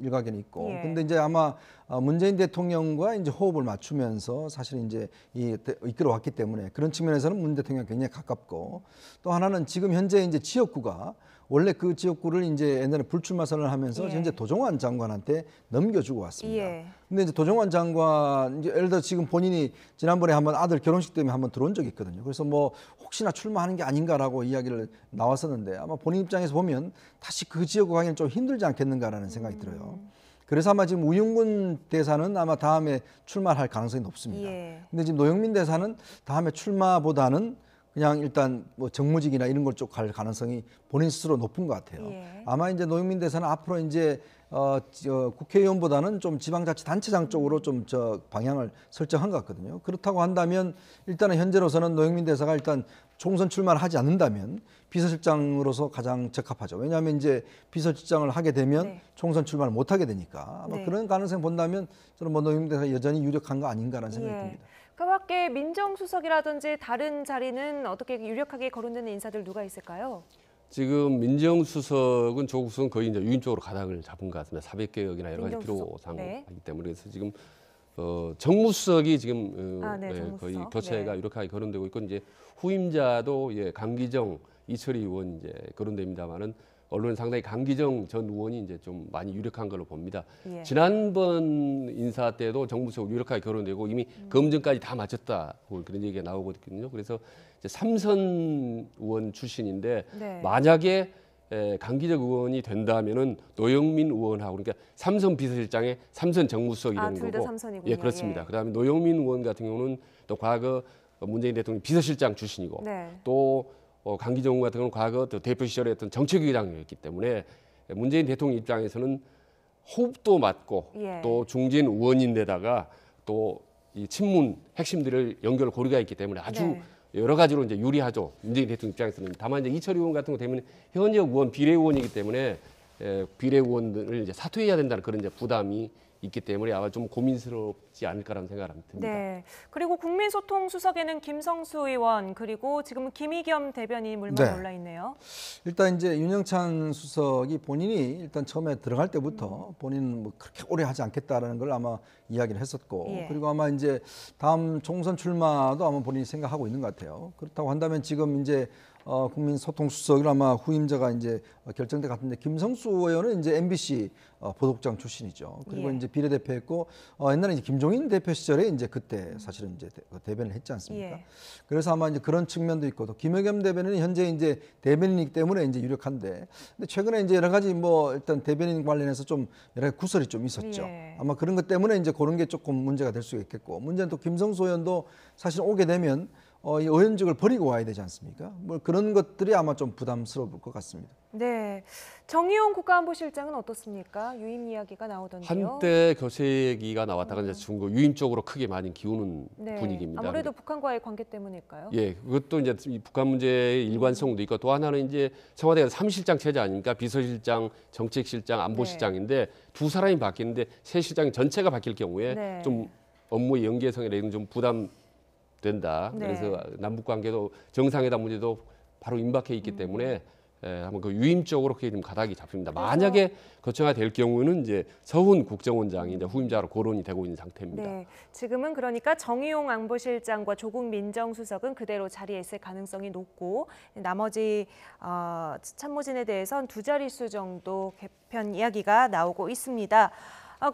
F: 일가견이 있고. 근데 이제 아마 문재인 대통령과 이제 호흡을 맞추면서 사실 이제 이끌어왔기 때문에 그런 측면에서는 문 대통령 굉장히 가깝고 또 하나는 지금 현재 이제 지역구가 원래 그 지역구를 이제 옛날에 불출마 선언을 하면서 현재 도종환 장관한테 넘겨주고 왔습니다. 근데 이제 도종환 장관 이제 예를 들어 지금 본인이 지난번에 한번 아들 결혼식 때문에 한번 들어온 적이 있거든요. 그래서 뭐 혹시나 출마하는 게 아닌가라고 이야기를 나왔었는데 아마 본인 입장에서 보면 다시 그 지역구 가기는 좀 힘들지 않겠는가라는 생각이 들어요. 그래서 아마 지금 우윤근 대사는 아마 다음에 출마할 가능성이 높습니다. 근데 지금 노영민 대사는 다음에 출마보다는 그냥 일단 뭐 정무직이나 이런 걸 쪽 갈 가능성이 본인 스스로 높은 것 같아요. 아마 이제 노영민 대사는 앞으로 이제 국회의원보다는 좀 지방자치단체장 쪽으로 좀 방향을 설정한 것 같거든요. 그렇다고 한다면 일단은 현재로서는 노영민 대사가 일단 총선 출마를 하지 않는다면 비서실장으로서 가장 적합하죠. 왜냐하면 이제 비서실장을 하게 되면 총선 출마를 못 하게 되니까 아마 그런 가능성 본다면 저는 뭐 노영민 대사가 여전히 유력한 거 아닌가라는 생각이 듭니다.
A: 그 밖에 민정수석이라든지 다른 자리는 어떻게 유력하게 거론되는 인사들 누가 있을까요?
B: 지금 민정수석은 조국 수석은 거의 이제 유인 쪽으로 가닥을 잡은 것 같습니다. 400개역이나 여러 가지 필요사항이 있기 때문에 그래서 지금 정무수석이 지금
A: 정무수석.
B: 거의 교체가 유력하게 거론되고 있고 이제 후임자도 강기정, 이철희 의원 이제 거론됩니다만은 언론은 상당히 강기정 전 의원이 이제 좀 많이 유력한 걸로 봅니다. 지난번 인사 때도 정무수석 유력하게 거론되고 이미 검증까지 다 마쳤다 그런 얘기가 나오고 있거든요. 그래서 이제 삼선 의원 출신인데 만약에 강기정 의원이 된다면은 노영민 의원하고 그러니까 삼선 비서실장의 삼선 정무수석이 되는
A: 둘 다
B: 거고.
A: 삼선이군요.
B: 예, 그렇습니다. 그다음에 노영민 의원 같은 경우는 또 과거 문재인 대통령 비서실장 출신이고 또 강기정 의원 같은 경우는 과거 또 대표 시절에 했던 정책위원장이었기 때문에 문재인 대통령 입장에서는 호흡도 맞고 또 중진 의원인데다가 또 이 친문 핵심들을 연결 고리가 있기 때문에 아주 여러 가지로 이제 유리하죠. 문재인 대통령 입장에서는. 다만 이제 이철희 의원 같은 거 되면 현역 의원 비례의원이기 때문에 비례의원들을 이제 사퇴해야 된다는 그런 이제 부담이 있기 때문에 아마 좀 고민스럽지 않을까라는 생각을 듭니다.
A: 네. 그리고 국민소통수석에는 김성수 의원 그리고 지금 김의겸 대변인이 물만 올라 있네요.
F: 일단 이제 윤영찬 수석이 본인이 일단 처음에 들어갈 때부터 본인은 뭐 그렇게 오래 하지 않겠다라는 걸 아마 이야기를 했었고 그리고 아마 이제 다음 총선 출마도 아마 본인이 생각하고 있는 것 같아요. 그렇다고 한다면 지금 이제 국민소통수석을 아마 후임자가 이제 결정될 것 같은데 김성수 의원은 이제 MBC 보도국장 출신이죠. 그리고 이제 비례대표했고 옛날에 이제 김종인 대표 시절에 이제 그때 사실은 이제 대변을 했지 않습니까? 그래서 아마 이제 그런 측면도 있고 또 김의겸 대변인은 현재 이제 대변인이기 때문에 이제 유력한데 근데 최근에 이제 여러 가지 뭐 일단 대변인 관련해서 좀 여러 가지 구설이 좀 있었죠. 아마 그런 것 때문에 이제 그런 게 조금 문제가 될 수 있겠고 문제는 또 김성수 의원도 사실 오게 되면 이 의원직을 버리고 와야 되지 않습니까? 뭐 그런 것들이 아마 좀 부담스러울 것 같습니다.
A: 네, 정의용 국가안보실장은 어떻습니까? 유임 이야기가 나오던데요.
B: 한때 교체 얘기가 나왔다가 이제 중국 유임 쪽으로 크게 많이 기우는
A: 네,
B: 분위기입니다.
A: 아무래도 북한과의 관계 때문일까요?
B: 예, 그것도 이제 이 북한 문제의 일관성도 있고 또 하나는 이제 청와대가 3실장 체제 아닙니까? 비서실장, 정책실장, 안보실장인데 두 사람이 바뀌는데 세 실장이 전체가 바뀔 경우에
A: 네.
B: 좀 업무의 연계성이나 좀 부담된다.
A: 네.
B: 그래서 남북 관계도 정상회담 문제도 바로 임박해 있기 때문에 한번 그 유임 쪽으로 그게 좀 가닥이 잡힙니다. 만약에 거쳐가 될 경우는 이제 서훈 국정원장이 이제 후임자로 거론이 되고 있는 상태입니다.
A: 네, 지금은 그러니까 정의용 안보실장과 조국 민정수석은 그대로 자리에 있을 가능성이 높고 나머지 참모진에 대해선 두 자릿수 정도 개편 이야기가 나오고 있습니다.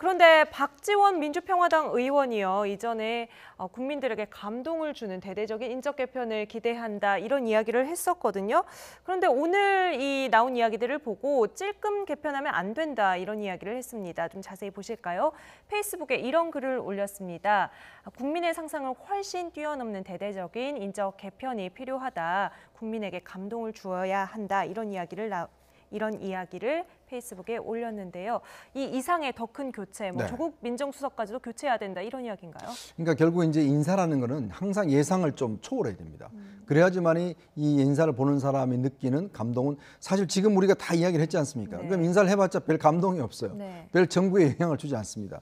A: 그런데 박지원 민주평화당 의원이요, 이전에 국민들에게 감동을 주는 대대적인 인적 개편을 기대한다 이런 이야기를 했었거든요. 그런데 오늘 이 나온 이야기들을 보고 찔끔 개편하면 안 된다 이런 이야기를 했습니다. 좀 자세히 보실까요? 페이스북에 이런 글을 올렸습니다. 국민의 상상을 훨씬 뛰어넘는 대대적인 인적 개편이 필요하다. 국민에게 감동을 주어야 한다 이런 이야기를 페이스북에 올렸는데요. 이 이상의 더 큰 교체, 뭐
F: 네.
A: 조국 민정수석까지도 교체해야 된다 이런 이야기인가요?
F: 그러니까 결국 이제 인사라는 거는 항상 예상을 좀 초월해야 됩니다. 그래야지만이 이 인사를 보는 사람이 느끼는 감동은 사실 지금 우리가 다 이야기를 했지 않습니까?
A: 네.
F: 그럼 인사를 해봤자 별 감동이 없어요.
A: 네.
F: 별 정부에 영향을 주지 않습니다.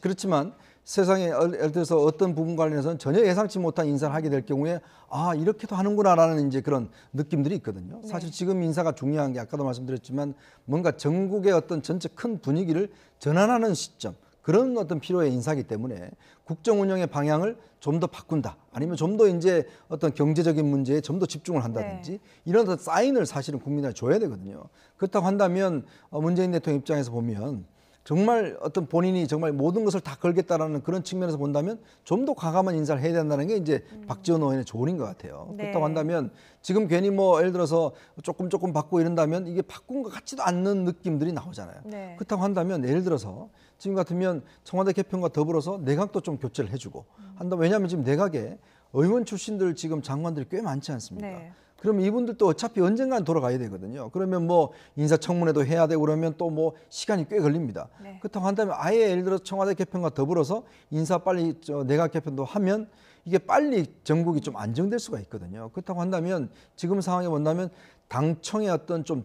F: 그렇지만 세상에 예를 들어서 어떤 부분 관련해서는 전혀 예상치 못한 인사를 하게 될 경우에 아 이렇게도 하는구나라는 이제 그런 느낌들이 있거든요. 사실 지금 인사가 중요한 게 아까도 말씀드렸지만 뭔가 전국의 어떤 전체 큰 분위기를 전환하는 시점 그런 어떤 필요의 인사이기 때문에 국정 운영의 방향을 좀 더 바꾼다 아니면 좀 더 이제 어떤 경제적인 문제에 좀 더 집중을 한다든지 이런 어떤 사인을 사실은 국민한테 줘야 되거든요. 그렇다고 한다면 문재인 대통령 입장에서 보면 정말 어떤 본인이 정말 모든 것을 다 걸겠다라는 그런 측면에서 본다면 좀 더 과감한 인사를 해야 된다는 게 이제 박지원 의원의 조언인 것 같아요.
A: 네.
F: 그렇다고 한다면 지금 괜히 뭐 예를 들어서 조금 바꾸고 이런다면 이게 바꾼 것 같지도 않는 느낌들이 나오잖아요.
A: 네.
F: 그렇다고 한다면 예를 들어서 지금 같으면 청와대 개편과 더불어서 내각도 좀 교체를 해주고 한다. 왜냐하면 지금 내각에 의원 출신들 지금 장관들이 꽤 많지 않습니까?
A: 네.
F: 그럼 이분들도 어차피 언젠간 돌아가야 되거든요. 그러면 뭐 인사청문회도 해야 되고 그러면 또 뭐 시간이 꽤 걸립니다.
A: 네.
F: 그렇다고 한다면 아예 예를 들어 청와대 개편과 더불어서 인사 빨리 내각 개편도 하면 이게 빨리 전국이 좀 안정될 수가 있거든요. 그렇다고 한다면 지금 상황에 본다면 당청의 어떤 좀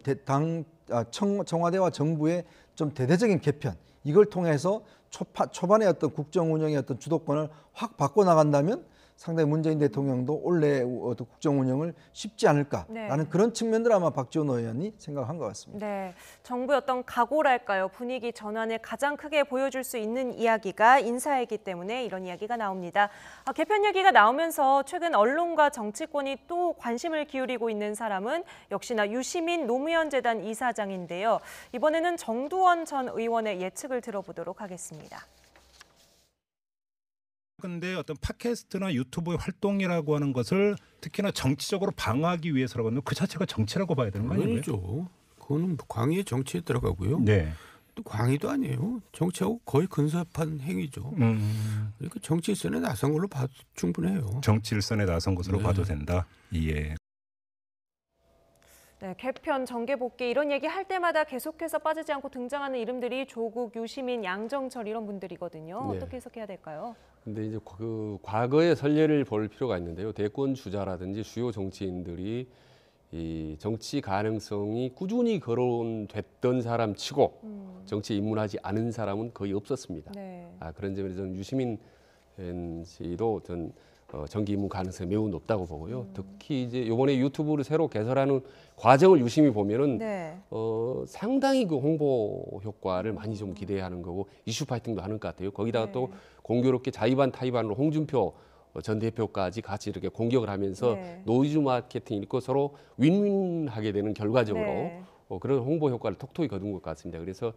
F: 청와대와 정부의 좀 대대적인 개편 이걸 통해서 초반에 어떤 국정 운영의 어떤 주도권을 확 바꿔 나간다면 상당히 문재인 대통령도 올해 국정 운영을 쉽지 않을까라는
A: 네.
F: 그런 측면들 아마 박지원 의원이 생각한 것 같습니다.
A: 네, 정부의 어떤 각오랄까요? 분위기 전환을 가장 크게 보여줄 수 있는 이야기가 인사이기 때문에 이런 이야기가 나옵니다. 개편 얘기가 나오면서 최근 언론과 정치권이 또 관심을 기울이고 있는 사람은 역시나 유시민 노무현 재단 이사장인데요. 이번에는 정두원 전 의원의 예측을 들어보도록 하겠습니다.
I: 근데 어떤 팟캐스트나 유튜브 활동이라고 하는 것을 특히나 정치적으로 방어하기 위해서라고는 그 자체가 정치라고 봐야 되는 거 아니에요?
J: 아니죠. 그거는 광의의 정치에 들어가고요.
I: 네.
J: 또 광의도 아니에요. 정치하고 거의 근접한 행위죠. 그러니까 정치일선에 나선 걸로 봐도 충분해요.
I: 정치일선에 나선 것으로
J: 네.
I: 봐도 된다. 예.
A: 네, 개편, 정계 복귀 이런 얘기 할 때마다 계속해서 빠지지 않고 등장하는 이름들이 조국, 유시민, 양정철 이런 분들이거든요.
B: 네.
A: 어떻게 해석해야 될까요?
B: 근데 이제 그 과거의 선례를 볼 필요가 있는데요. 대권 주자라든지 주요 정치인들이 이 정치 가능성이 꾸준히 거론됐던 사람치고 정치에 입문하지 않은 사람은 거의 없었습니다.
A: 네.
B: 그런 점에서 저는 유시민 씨도 전 정기 입문 가능성이 매우 높다고 보고요. 특히 이제 이번에 유튜브를 새로 개설하는 과정을 유심히 보면은
A: 네.
B: 상당히 그 홍보 효과를 많이 좀 기대하는 거고 이슈 파이팅도 하는 것 같아요. 거기다가
A: 네.
B: 또 공교롭게 자의반 타의반으로 홍준표 전 대표까지 같이 이렇게 공격을 하면서
A: 네.
B: 노이즈 마케팅 읽고 서로 윈윈하게 되는 결과적으로
A: 네.
B: 그런 홍보 효과를 톡톡히 거둔 것 같습니다. 그래서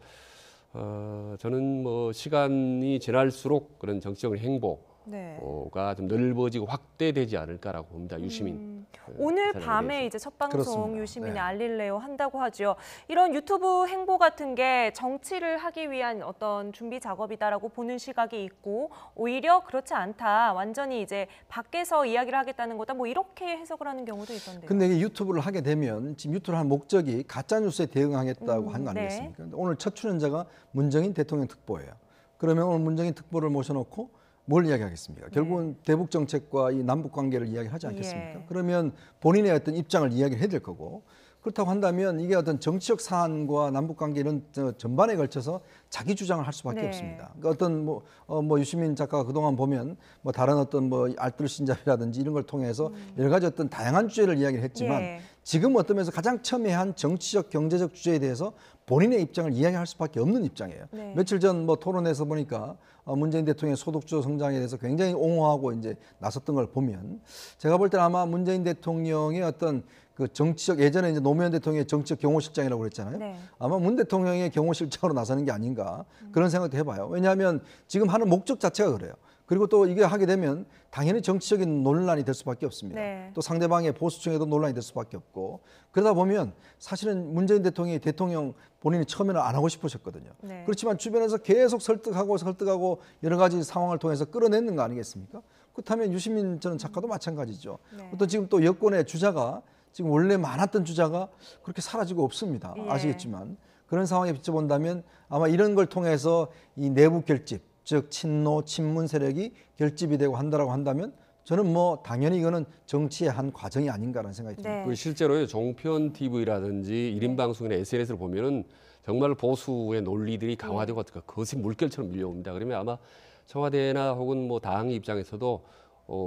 B: 저는 뭐 시간이 지날수록 그런 정치적인 행보
A: 네.
B: 가 좀 넓어지고 확대되지 않을까라고 봅니다. 유시민.
A: 오늘
B: 이사장에
A: 밤에
B: 대해서.
A: 이제 첫 방송
F: 그렇습니다.
A: 유시민의
F: 네.
A: 알릴레오 한다고 하죠. 이런 유튜브 행보 같은 게 정치를 하기 위한 어떤 준비 작업이다라고 보는 시각이 있고 오히려 그렇지 않다. 완전히 이제 밖에서 이야기를 하겠다는 거다. 뭐 이렇게 해석을 하는 경우도 있던데요.
F: 근데 이게 유튜브를 하게 되면 지금 유튜브를 한 목적이 가짜 뉴스에 대응하겠다고 한 거
A: 네.
F: 아니겠습니까? 근데 오늘 첫 출연자가 문정인 대통령 특보예요. 그러면 오늘 문정인 특보를 모셔놓고 뭘 이야기하겠습니까? 결국은 대북 정책과 이 남북 관계를 이야기하지 않겠습니까?
A: 예.
F: 그러면 본인의 어떤 입장을 이야기를 해야 될 거고 그렇다고 한다면 이게 어떤 정치적 사안과 남북 관계 이런 전반에 걸쳐서 자기 주장을 할 수밖에
A: 네.
F: 없습니다. 그러니까 어떤 뭐 유시민 작가가 그동안 보면 뭐 다른 어떤 뭐 알뜰 신잡이라든지 이런 걸 통해서 여러 가지 어떤 다양한 주제를 이야기를 했지만
A: 예.
F: 지금 어떤 면에서 가장 첨예한 정치적 경제적 주제에 대해서 본인의 입장을 이야기할 수밖에 없는 입장이에요.
A: 네.
F: 며칠 전 뭐 토론에서 보니까 문재인 대통령의 소득주도 성장에 대해서 굉장히 옹호하고 이제 나섰던 걸 보면 제가 볼 때는 아마 문재인 대통령의 어떤 그 정치적 예전에 이제 노무현 대통령의 정치적 경호실장이라고 그랬잖아요.
A: 네.
F: 아마 문 대통령의 경호실장으로 나서는 게 아닌가 그런 생각도 해봐요. 왜냐하면 지금 하는 목적 자체가 그래요. 그리고 또 이게 하게 되면 당연히 정치적인 논란이 될 수밖에 없습니다.
A: 네.
F: 또 상대방의 보수층에도 논란이 될 수밖에 없고 그러다 보면 사실은 문재인 대통령이 대통령 본인이 처음에는 안 하고 싶으셨거든요.
A: 네.
F: 그렇지만 주변에서 계속 설득하고 여러 가지 상황을 통해서 끌어내는 거 아니겠습니까? 그렇다면 유시민 저는 작가도 마찬가지죠.
A: 네.
F: 또 지금 또 여권의 주자가 지금 원래 많았던 주자가 그렇게 사라지고 없습니다.
A: 예.
F: 아시겠지만 그런 상황에 비춰본다면 아마 이런 걸 통해서 이 내부 결집 즉 친노 친문 세력이 결집이 되고 한다라고 한다면 저는 뭐 당연히 이거는 정치의 한 과정이 아닌가라는 생각이 듭니다.
A: 네.
B: 그 실제로요 종편 TV라든지 1인 방송이나 SNS를 보면은 정말 보수의 논리들이 강화되고 거센 물결처럼 밀려옵니다. 그러면 아마 청와대나 혹은 뭐 당 입장에서도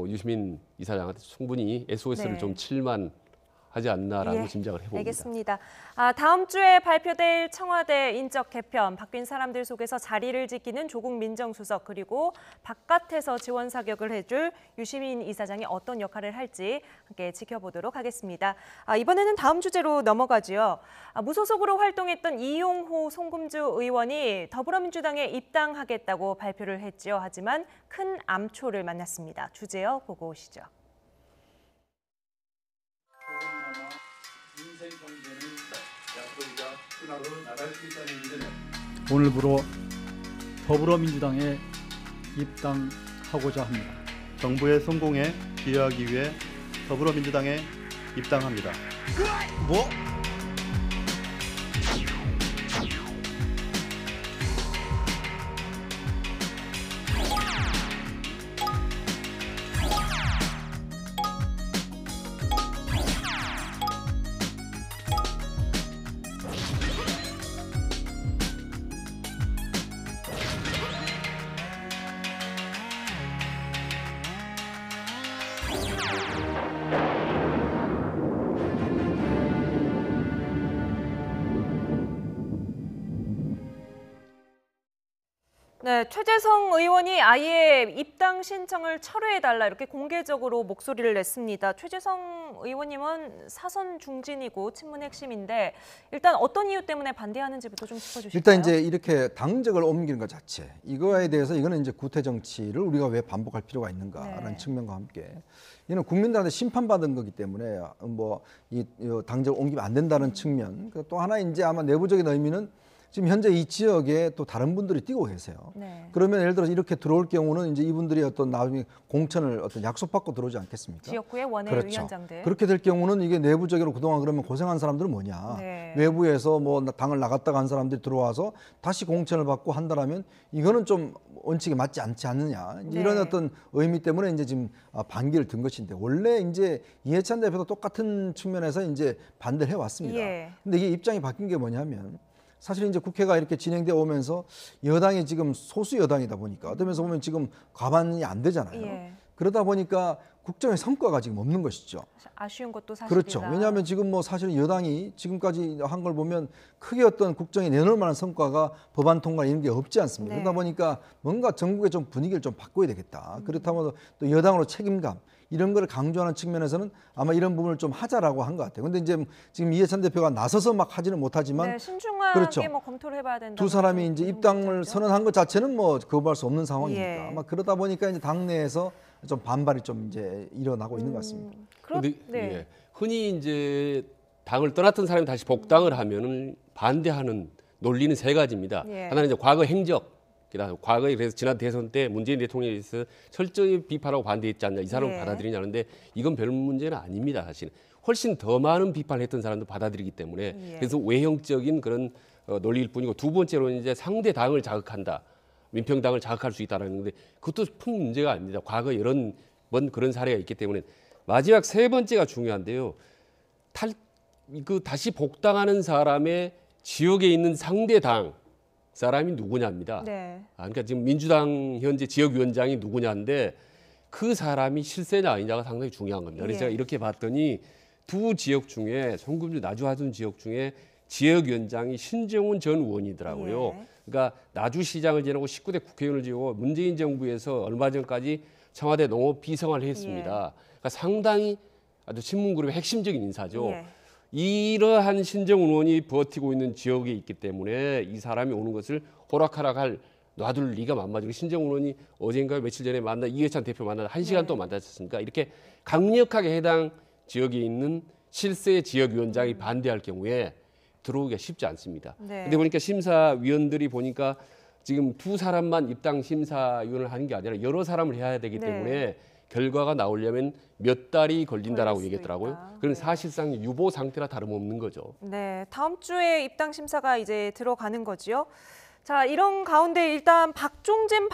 B: 유시민 이사장한테 충분히 SOS를
A: 네.
B: 좀 칠만 하지 않나라는
A: 예,
B: 짐작을 해봅니다.
A: 알겠습니다. 다음 주에 발표될 청와대 인적 개편, 바뀐 사람들 속에서 자리를 지키는 조국 민정수석 그리고 바깥에서 지원 사격을 해줄 유시민 이사장이 어떤 역할을 할지 함께 지켜보도록 하겠습니다. 이번에는 다음 주제로 넘어가지요. 무소속으로 활동했던 이용호 송금주 의원이 더불어민주당에 입당하겠다고 발표를 했지요. 하지만 큰 암초를 만났습니다. 주제요, 보고 오시죠.
K: 오늘부로 더불어민주당에 입당하고자 합니다.
L: 정부의 성공에 기여하기 위해 더불어민주당에 입당합니다.
F: 뭐?
A: 네, 최재성 의원이 아예 입당 신청을 철회해달라 이렇게 공개적으로 목소리를 냈습니다. 최재성 의원님은 사선 중진이고 친문 핵심인데 일단 어떤 이유 때문에 반대하는지부터 좀 짚어주실까요?
F: 일단 이제 이렇게 당적을 옮기는 것 자체 이거에 대해서 이거는 이제 구태 정치를 우리가 왜 반복할 필요가 있는가라는
A: 네.
F: 측면과 함께 이는 국민들한테 심판받은 거기 때문에 뭐 이 당적을 옮기면 안 된다는 측면 또 하나 이제 아마 내부적인 의미는 지금 현재 이 지역에 또 다른 분들이 뛰고 계세요.
A: 네.
F: 그러면 예를 들어서 이렇게 들어올 경우는 이제 이분들이 어떤 나중에 공천을 어떤 약속받고 들어오지 않겠습니까?
A: 지역구의 원외위원장들.
F: 그렇게 될 경우는 이게 내부적으로 그동안 그러면 고생한 사람들은 뭐냐?
A: 네.
F: 외부에서 뭐 당을 나갔다가 한 사람들이 들어와서 다시 공천을 받고 한다라면 이거는 좀 원칙에 맞지 않지 않느냐? 이제 이런
A: 네.
F: 어떤 의미 때문에 이제 지금 반기를 든 것인데 원래 이제 이해찬 대표도 똑같은 측면에서 이제 반대를 해왔습니다.
A: 예.
F: 근데 이게 입장이 바뀐 게 뭐냐면 사실 이제 국회가 이렇게 진행되어 오면서 여당이 지금 소수 여당이다 보니까 어떤 면에서 보면 지금 과반이 안 되잖아요.
A: 예.
F: 그러다 보니까 국정의 성과가 지금 없는 것이죠.
A: 아쉬운 것도 사실이다.
F: 그렇죠. 왜냐하면 지금 뭐 사실 여당이 지금까지 한 걸 보면 크게 어떤 국정에 내놓을 만한 성과가 법안 통과 이런 게 없지 않습니까?
A: 네.
F: 그러다 보니까 뭔가 전국의 좀 분위기를 좀 바꿔야 되겠다. 그렇다면 또 여당으로 책임감 이런 걸 강조하는 측면에서는 아마 이런 부분을 좀 하자라고 한 것 같아요. 근데 이제 지금 이해찬 대표가 나서서 막 하지는 못하지만
A: 네, 신중하게
F: 그렇죠.
A: 뭐 검토를 해봐야 된다.
F: 두 사람이 이제 입당을 선언한 것 자체는 뭐 거부할 수 없는 상황이니까
A: 예.
F: 아마 그러다 보니까 이제 당내에서 좀 반발이 좀 이제 일어나고 있는 것 같습니다.
B: 근데
A: 네.
B: 예, 흔히 이제 당을 떠났던 사람이 다시 복당을 하면은 반대하는 논리는 세 가지입니다.
A: 예.
B: 하나는 이제 과거 행적, 그다음 과거에 그래서 지난 대선 때 문재인 대통령에 대해서 철저히 비판하고 반대했지 않냐, 이 사람을
A: 예.
B: 받아들이냐는데 이건 별 문제는 아닙니다. 사실은 훨씬 더 많은 비판을 했던 사람도 받아들이기 때문에
A: 예.
B: 그래서 외형적인 그런 논리일 뿐이고, 두 번째로는 이제 상대 당을 자극한다, 민평당을 자극할 수 있다라는 건데 그것도 큰 문제가 아닙니다. 과거 여러 번 그런 사례가 있기 때문에. 마지막 세 번째가 중요한데요. 다시 복당하는 사람의 지역에 있는 상대 당 사람이 누구냐입니다.
A: 네.
B: 그러니까 지금 민주당 현재 지역위원장이 누구냐인데 그 사람이 실세냐 아니냐가 상당히 중요한 겁니다. 그래서
A: 예.
B: 제가 이렇게 봤더니 두 지역 중에 송금주 나주하준 지역 중에 지역위원장이 신정훈 전 의원이더라고요.
A: 예.
B: 그러니까 나주시장을 지내고 19대 국회의원을 지내고 문재인 정부에서 얼마 전까지 청와대 농업 비서관을 했습니다. 그러니까 상당히 아주 신문그룹의 핵심적인 인사죠.
A: 예.
B: 이러한 신정훈 의원이 버티고 있는 지역에 있기 때문에 이 사람이 오는 것을 호락호락할 놔둘 리가 만만하고, 신정훈 의원이 어젠가 며칠 전에 이해찬 대표 만나서 1시간 동안 만났었으니까 이렇게 강력하게 해당 지역에 있는 실세 지역위원장이 반대할 경우에 들어오기가 쉽지 않습니다.
A: 네.
B: 근데 보니까 심사위원들이 보니까 지금 두 사람만 입당 심사위원을 하는 게 아니라 여러 사람을 해야 되기
A: 네.
B: 때문에 결과가 나오려면 몇 달이 걸린다라고
A: 걸릴 수
B: 얘기했더라고요.
A: 있다.
B: 그건
A: 네.
B: 사실상 유보 상태라 다름없는 거죠.
A: 네, 다음 주에 입당 심사가 이제 들어가는 거지요. 자, 이런 가운데 일단 박종진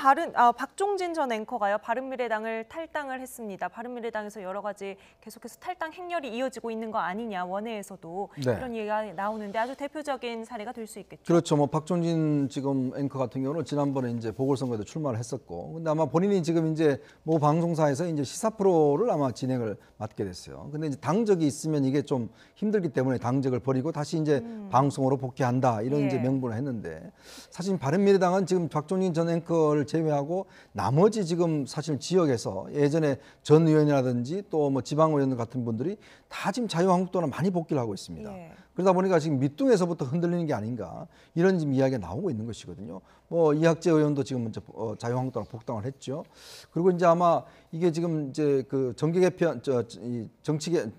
A: 전 앵커가요, 바른미래당을 탈당을 했습니다. 바른미래당에서 여러 가지 계속해서 탈당 행렬이 이어지고 있는 거 아니냐, 원내에서도
F: 네.
A: 이런 얘기가 나오는데 아주 대표적인 사례가 될 수 있겠죠.
F: 그렇죠. 뭐 박종진 지금 앵커 같은 경우는 지난번에 이제 보궐선거에도 출마를 했었고, 근데 아마 본인이 지금 이제 모 방송사에서 이제 시사 프로를 아마 진행을 맡게 됐어요. 근데 이제 당적이 있으면 이게 좀 힘들기 때문에 당적을 버리고 다시 이제 방송으로 복귀한다, 이런
A: 예.
F: 이제 명분을 했는데, 사실 바른미래당은 지금 박종진 전 앵커를 제외하고 나머지 지금 사실 지역에서 예전에 전 의원이라든지 또 뭐 지방 의원 같은 분들이 다 지금 자유한국당으로 많이 복귀를 하고 있습니다.
A: 예.
F: 그러다 보니까 지금 밑둥에서부터 흔들리는 게 아닌가, 이런 지금 이야기가 나오고 있는 것이거든요. 뭐 이학재 의원도 지금 먼저 자유한국당으로 복당을 했죠. 그리고 이제 아마 이게 지금 이제 그 정계 개편,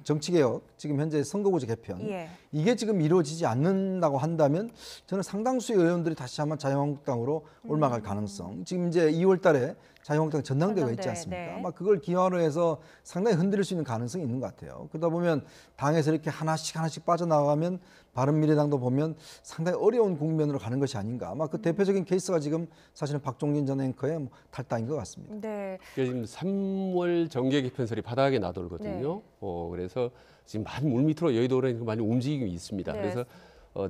F: 정치개혁, 지금 현재 선거구제 개편,
A: 예.
F: 이게 지금 이루어지지 않는다고 한다면 저는 상당수의 의원들이 다시 한번 자유한국당으로 올라갈 가능성. 지금 이제 2월달에 자유한국당 전당대회가 있지 않습니까?
A: 네.
F: 아마 그걸 기화로 해서 상당히 흔들릴 수 있는 가능성이 있는 것 같아요. 그러다 보면 당에서 이렇게 하나씩 빠져나가면 바른미래당도 보면 상당히 어려운 국면으로 가는 것이 아닌가. 아마 그 대표적인 케이스가 지금 사실은 박종진 전 앵커의 탈당인 것 같습니다.
A: 네.
B: 지금 3월 정계 개편설이 바닥에 나돌거든요.
A: 네.
B: 그래서 지금 많이 물밑으로 여의도로 많이 움직임이 있습니다.
A: 네.
B: 그래서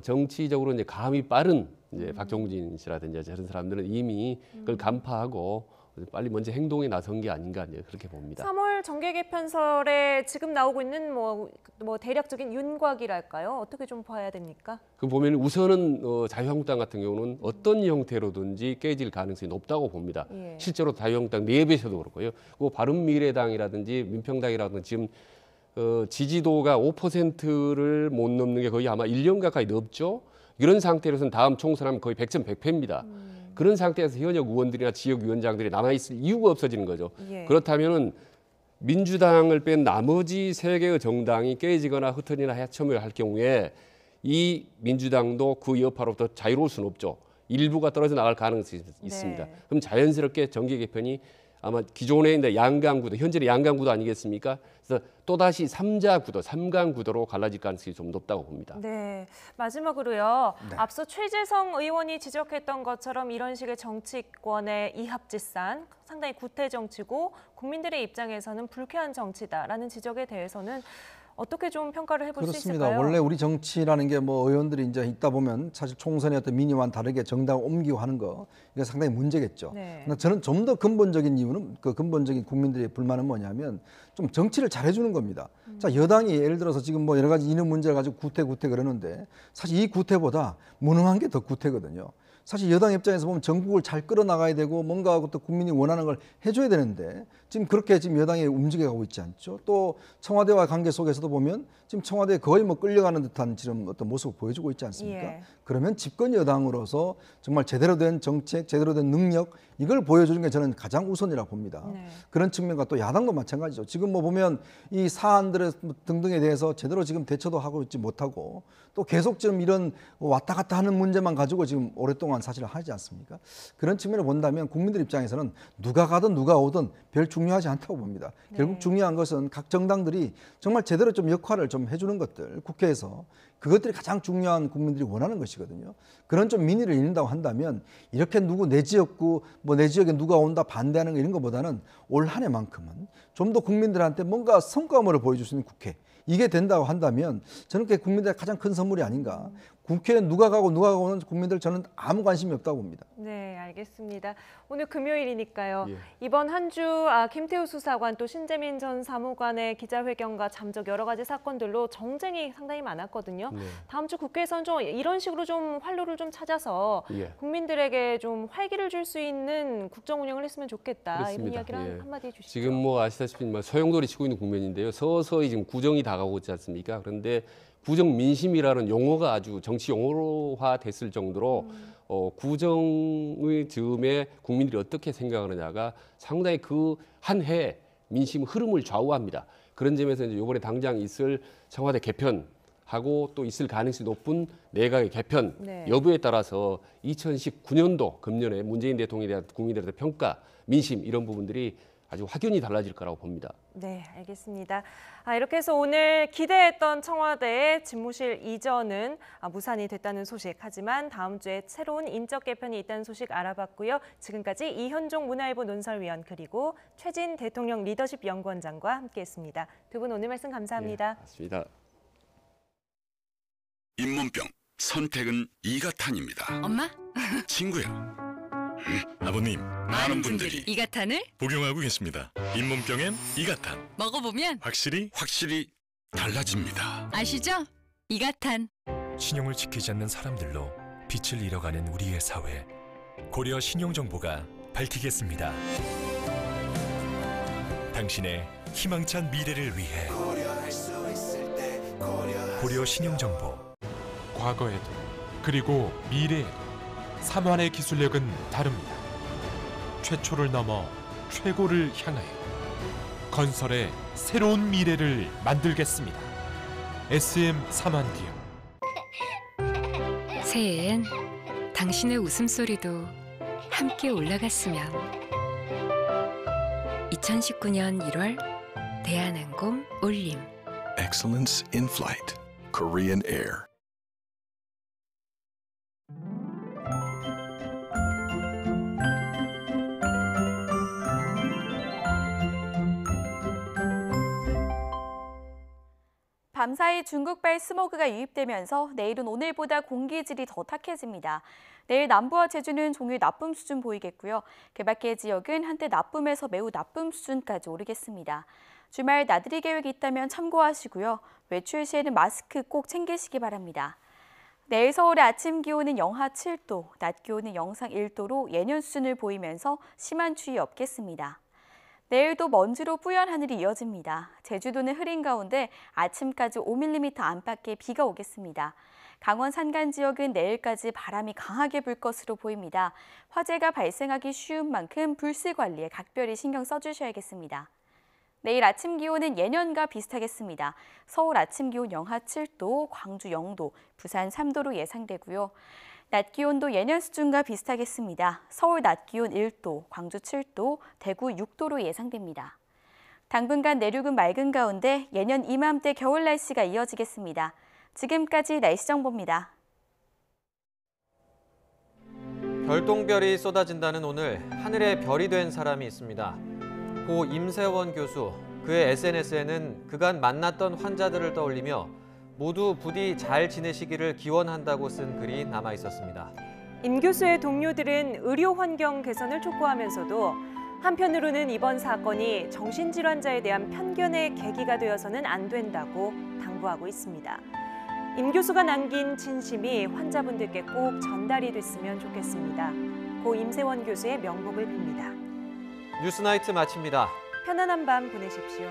B: 정치적으로 이제 감이 빠른 이제 박종진 씨라든지 저런 사람들은 이미 그걸 간파하고 빨리 먼저 행동에 나선 게 아닌가, 이제 그렇게 봅니다.
A: 3월 정계 개편설에 지금 나오고 있는 뭐 대략적인 윤곽이랄까요? 어떻게 좀 봐야 됩니까?
B: 그 보면 우선은 자유한국당 같은 경우는 어떤 형태로든지 깨질 가능성이 높다고 봅니다.
A: 예.
B: 실제로 자유한국당 내부에서도 그렇고요. 그리고 바른미래당이라든지 민평당이라든지 지금 지지도가 5%를 못 넘는 게 거의 아마 1년 가까이 넘죠. 이런 상태로서는 다음 총선하면 거의 100점 100패입니다. 그런 상태에서 현역 의원들이나 지역위원장들이 남아있을 이유가 없어지는 거죠.
A: 예.
B: 그렇다면은 민주당을 뺀 나머지 세 개의 정당이 깨지거나 흩어지나 해체를 할 경우에 이 민주당도 그 여파로부터 자유로울 수는 없죠. 일부가 떨어져 나갈 가능성이 있습니다.
A: 네.
B: 그럼 자연스럽게 정계 개편이 아마 기존의 이제 양강구도, 현재의 양강구도 아니겠습니까? 그래서 또다시 3자 구도, 3강 구도로 갈라질 가능성이 좀 높다고 봅니다.
A: 네, 마지막으로요.
F: 네.
A: 앞서 최재성 의원이 지적했던 것처럼 이런 식의 정치권의 이합집산, 상당히 구태 정치고 국민들의 입장에서는 불쾌한 정치다라는 지적에 대해서는 어떻게 좀 평가를 해볼 수
F: 그렇습니다.
A: 있을까요?
F: 원래 우리 정치라는 게 뭐 의원들이 이제 있다 보면 사실 총선의 어떤 민의와는 다르게 정당을 옮기고 하는 거, 이게 상당히 문제겠죠.
A: 네.
F: 그러나 저는 좀 더 근본적인 이유는, 그 근본적인 국민들의 불만은 뭐냐면 좀 정치를 잘해주는 겁니다. 자, 여당이 예를 들어서 지금 뭐 여러 가지 이념 문제를 가지고 구태 그러는데 사실 이 구태보다 무능한 게 더 구태거든요. 사실 여당 입장에서 보면 전국을 잘 끌어나가야 되고 뭔가 또 국민이 원하는 걸 해줘야 되는데 지금 그렇게 지금 여당이 움직여가고 있지 않죠. 또 청와대와 관계 속에서도 보면 지금 청와대에 거의 뭐 끌려가는 듯한 지금 어떤 모습을 보여주고 있지 않습니까?
A: 예.
F: 그러면 집권 여당으로서 정말 제대로 된 정책, 제대로 된 능력, 이걸 보여주는 게 저는 가장 우선이라고 봅니다.
A: 네.
F: 그런 측면과 또 야당도 마찬가지죠. 지금 뭐 보면 이 사안들 등등에 대해서 제대로 지금 대처도 하고 있지 못하고 또 계속 지금 이런 왔다 갔다 하는 문제만 가지고 지금 오랫동안 사실 하지 않습니까? 그런 측면을 본다면 국민들 입장에서는 누가 가든 누가 오든 별 중요하지 않다고 봅니다.
A: 네.
F: 결국 중요한 것은 각 정당들이 정말 제대로 좀 역할을 좀 해주는 것들, 국회에서 그것들이 가장 중요한 국민들이 원하는 것이거든요. 그런 좀 민의를 읽는다고 한다면 이렇게 누구 내 지역구 뭐 내 지역에 누가 온다 반대하는 거 이런 것보다는 올 한 해만큼은 좀 더 국민들한테 뭔가 성과물을 보여줄 수 있는 국회, 이게 된다고 한다면 저는 그게 국민들의 가장 큰 선물이 아닌가. 국회에 누가 가고 누가 오는 국민들 저는 아무 관심이 없다고 봅니다.
A: 네, 알겠습니다. 오늘 금요일이니까요.
B: 예.
A: 이번 한 주 김태우 수사관 또 신재민 전 사무관의 기자회견과 잠적 여러 가지 사건들로 정쟁이 상당히 많았거든요.
B: 네.
A: 다음 주 국회에서는 좀 이런 식으로 좀 활로를 좀 찾아서
B: 예.
A: 국민들에게 좀 활기를 줄 수 있는 국정 운영을 했으면 좋겠다.
B: 그렇습니다.
A: 이런 이야기를
B: 예.
A: 한마디 해주시죠.
B: 지금 뭐 아시다시피 소용돌이 치고 있는 국면인데요. 서서히 지금 구정이 다가오고 있지 않습니까? 그런데 구정 민심이라는 용어가 아주 정치 용어화 됐을 정도로 구정의 즈음에 국민들이 어떻게 생각하느냐가 상당히 그 한 해 민심 흐름을 좌우합니다. 그런 점에서 이제 이번에 당장 있을 청와대 개편하고 또 있을 가능성이 높은 내각의 개편
A: 네.
B: 여부에 따라서 2019년도 금년에 문재인 대통령에 대한 국민들의 평가, 민심 이런 부분들이 아주 확연히 달라질 거라고 봅니다.
A: 네, 알겠습니다. 이렇게 해서 오늘 기대했던 청와대의 집무실 이전은 무산이 됐다는 소식. 하지만 다음 주에 새로운 인적 개편이 있다는 소식 알아봤고요. 지금까지 이현종 문화일보 논설위원 그리고 최진 대통령 리더십 연구원장과 함께했습니다. 두 분 오늘 말씀 감사합니다.
B: 네, 맞습니다.
M: 잇몸병 선택은 이가탄입니다.
N: 엄마?
M: 친구야. 아버님, 많은 분들이
N: 이가탄을
M: 복용하고 계십니다. 잇몸병엔 이가탄.
N: 먹어보면
M: 확실히 달라집니다.
N: 아시죠? 이가탄.
O: 신용을 지키지 않는 사람들로 빛을 잃어가는 우리의 사회. 고려 신용정보가 밝히겠습니다. 당신의 희망찬 미래를 위해 고려 신용정보.
P: 과거에도 그리고 미래에도 3환의 기술력은 다릅니다. 최초를 넘어 최고를 향하여 건설의 새로운 미래를 만들겠습니다. SM 3환기업.
Q: 새해엔 당신의 웃음소리도 함께 올라갔으면. 2019년 1월 대한항공 올림.
R: Excellence in flight. Korean Air.
S: 밤사이 중국발 스모그가 유입되면서 내일은 오늘보다 공기질이 더 탁해집니다. 내일 남부와 제주는 종일 나쁨 수준 보이겠고요. 그 밖의 지역은 한때 나쁨에서 매우 나쁨 수준까지 오르겠습니다. 주말 나들이 계획이 있다면 참고하시고요. 외출 시에는 마스크 꼭 챙기시기 바랍니다. 내일 서울의 아침 기온은 영하 7도, 낮 기온은 영상 1도로 예년 수준을 보이면서 심한 추위 없겠습니다. 내일도 먼지로 뿌연 하늘이 이어집니다. 제주도는 흐린 가운데 아침까지 5mm 안팎의 비가 오겠습니다. 강원 산간 지역은 내일까지 바람이 강하게 불 것으로 보입니다. 화재가 발생하기 쉬운 만큼 불씨 관리에 각별히 신경 써주셔야겠습니다. 내일 아침 기온은 예년과 비슷하겠습니다. 서울 아침 기온 영하 7도, 광주 0도, 부산 3도로 예상되고요. 낮 기온도 예년 수준과 비슷하겠습니다. 서울 낮 기온 1도, 광주 7도, 대구 6도로 예상됩니다. 당분간 내륙은 맑은 가운데 예년 이맘때 겨울 날씨가 이어지겠습니다. 지금까지 날씨 정보입니다.
T: 별똥별이 쏟아진다는 오늘 하늘에 별이 된 사람이 있습니다. 고 임세원 교수, 그의 SNS에는 그간 만났던 환자들을 떠올리며 모두 부디 잘 지내시기를 기원한다고 쓴 글이 남아 있었습니다.
A: 임 교수의 동료들은 의료 환경 개선을 촉구하면서도 한편으로는 이번 사건이 정신질환자에 대한 편견의 계기가 되어서는 안 된다고 당부하고 있습니다. 임 교수가 남긴 진심이 환자분들께 꼭 전달이 됐으면 좋겠습니다. 고 임세원 교수의 명복을 빕니다.
T: 뉴스나이트 마칩니다.
A: 편안한 밤 보내십시오.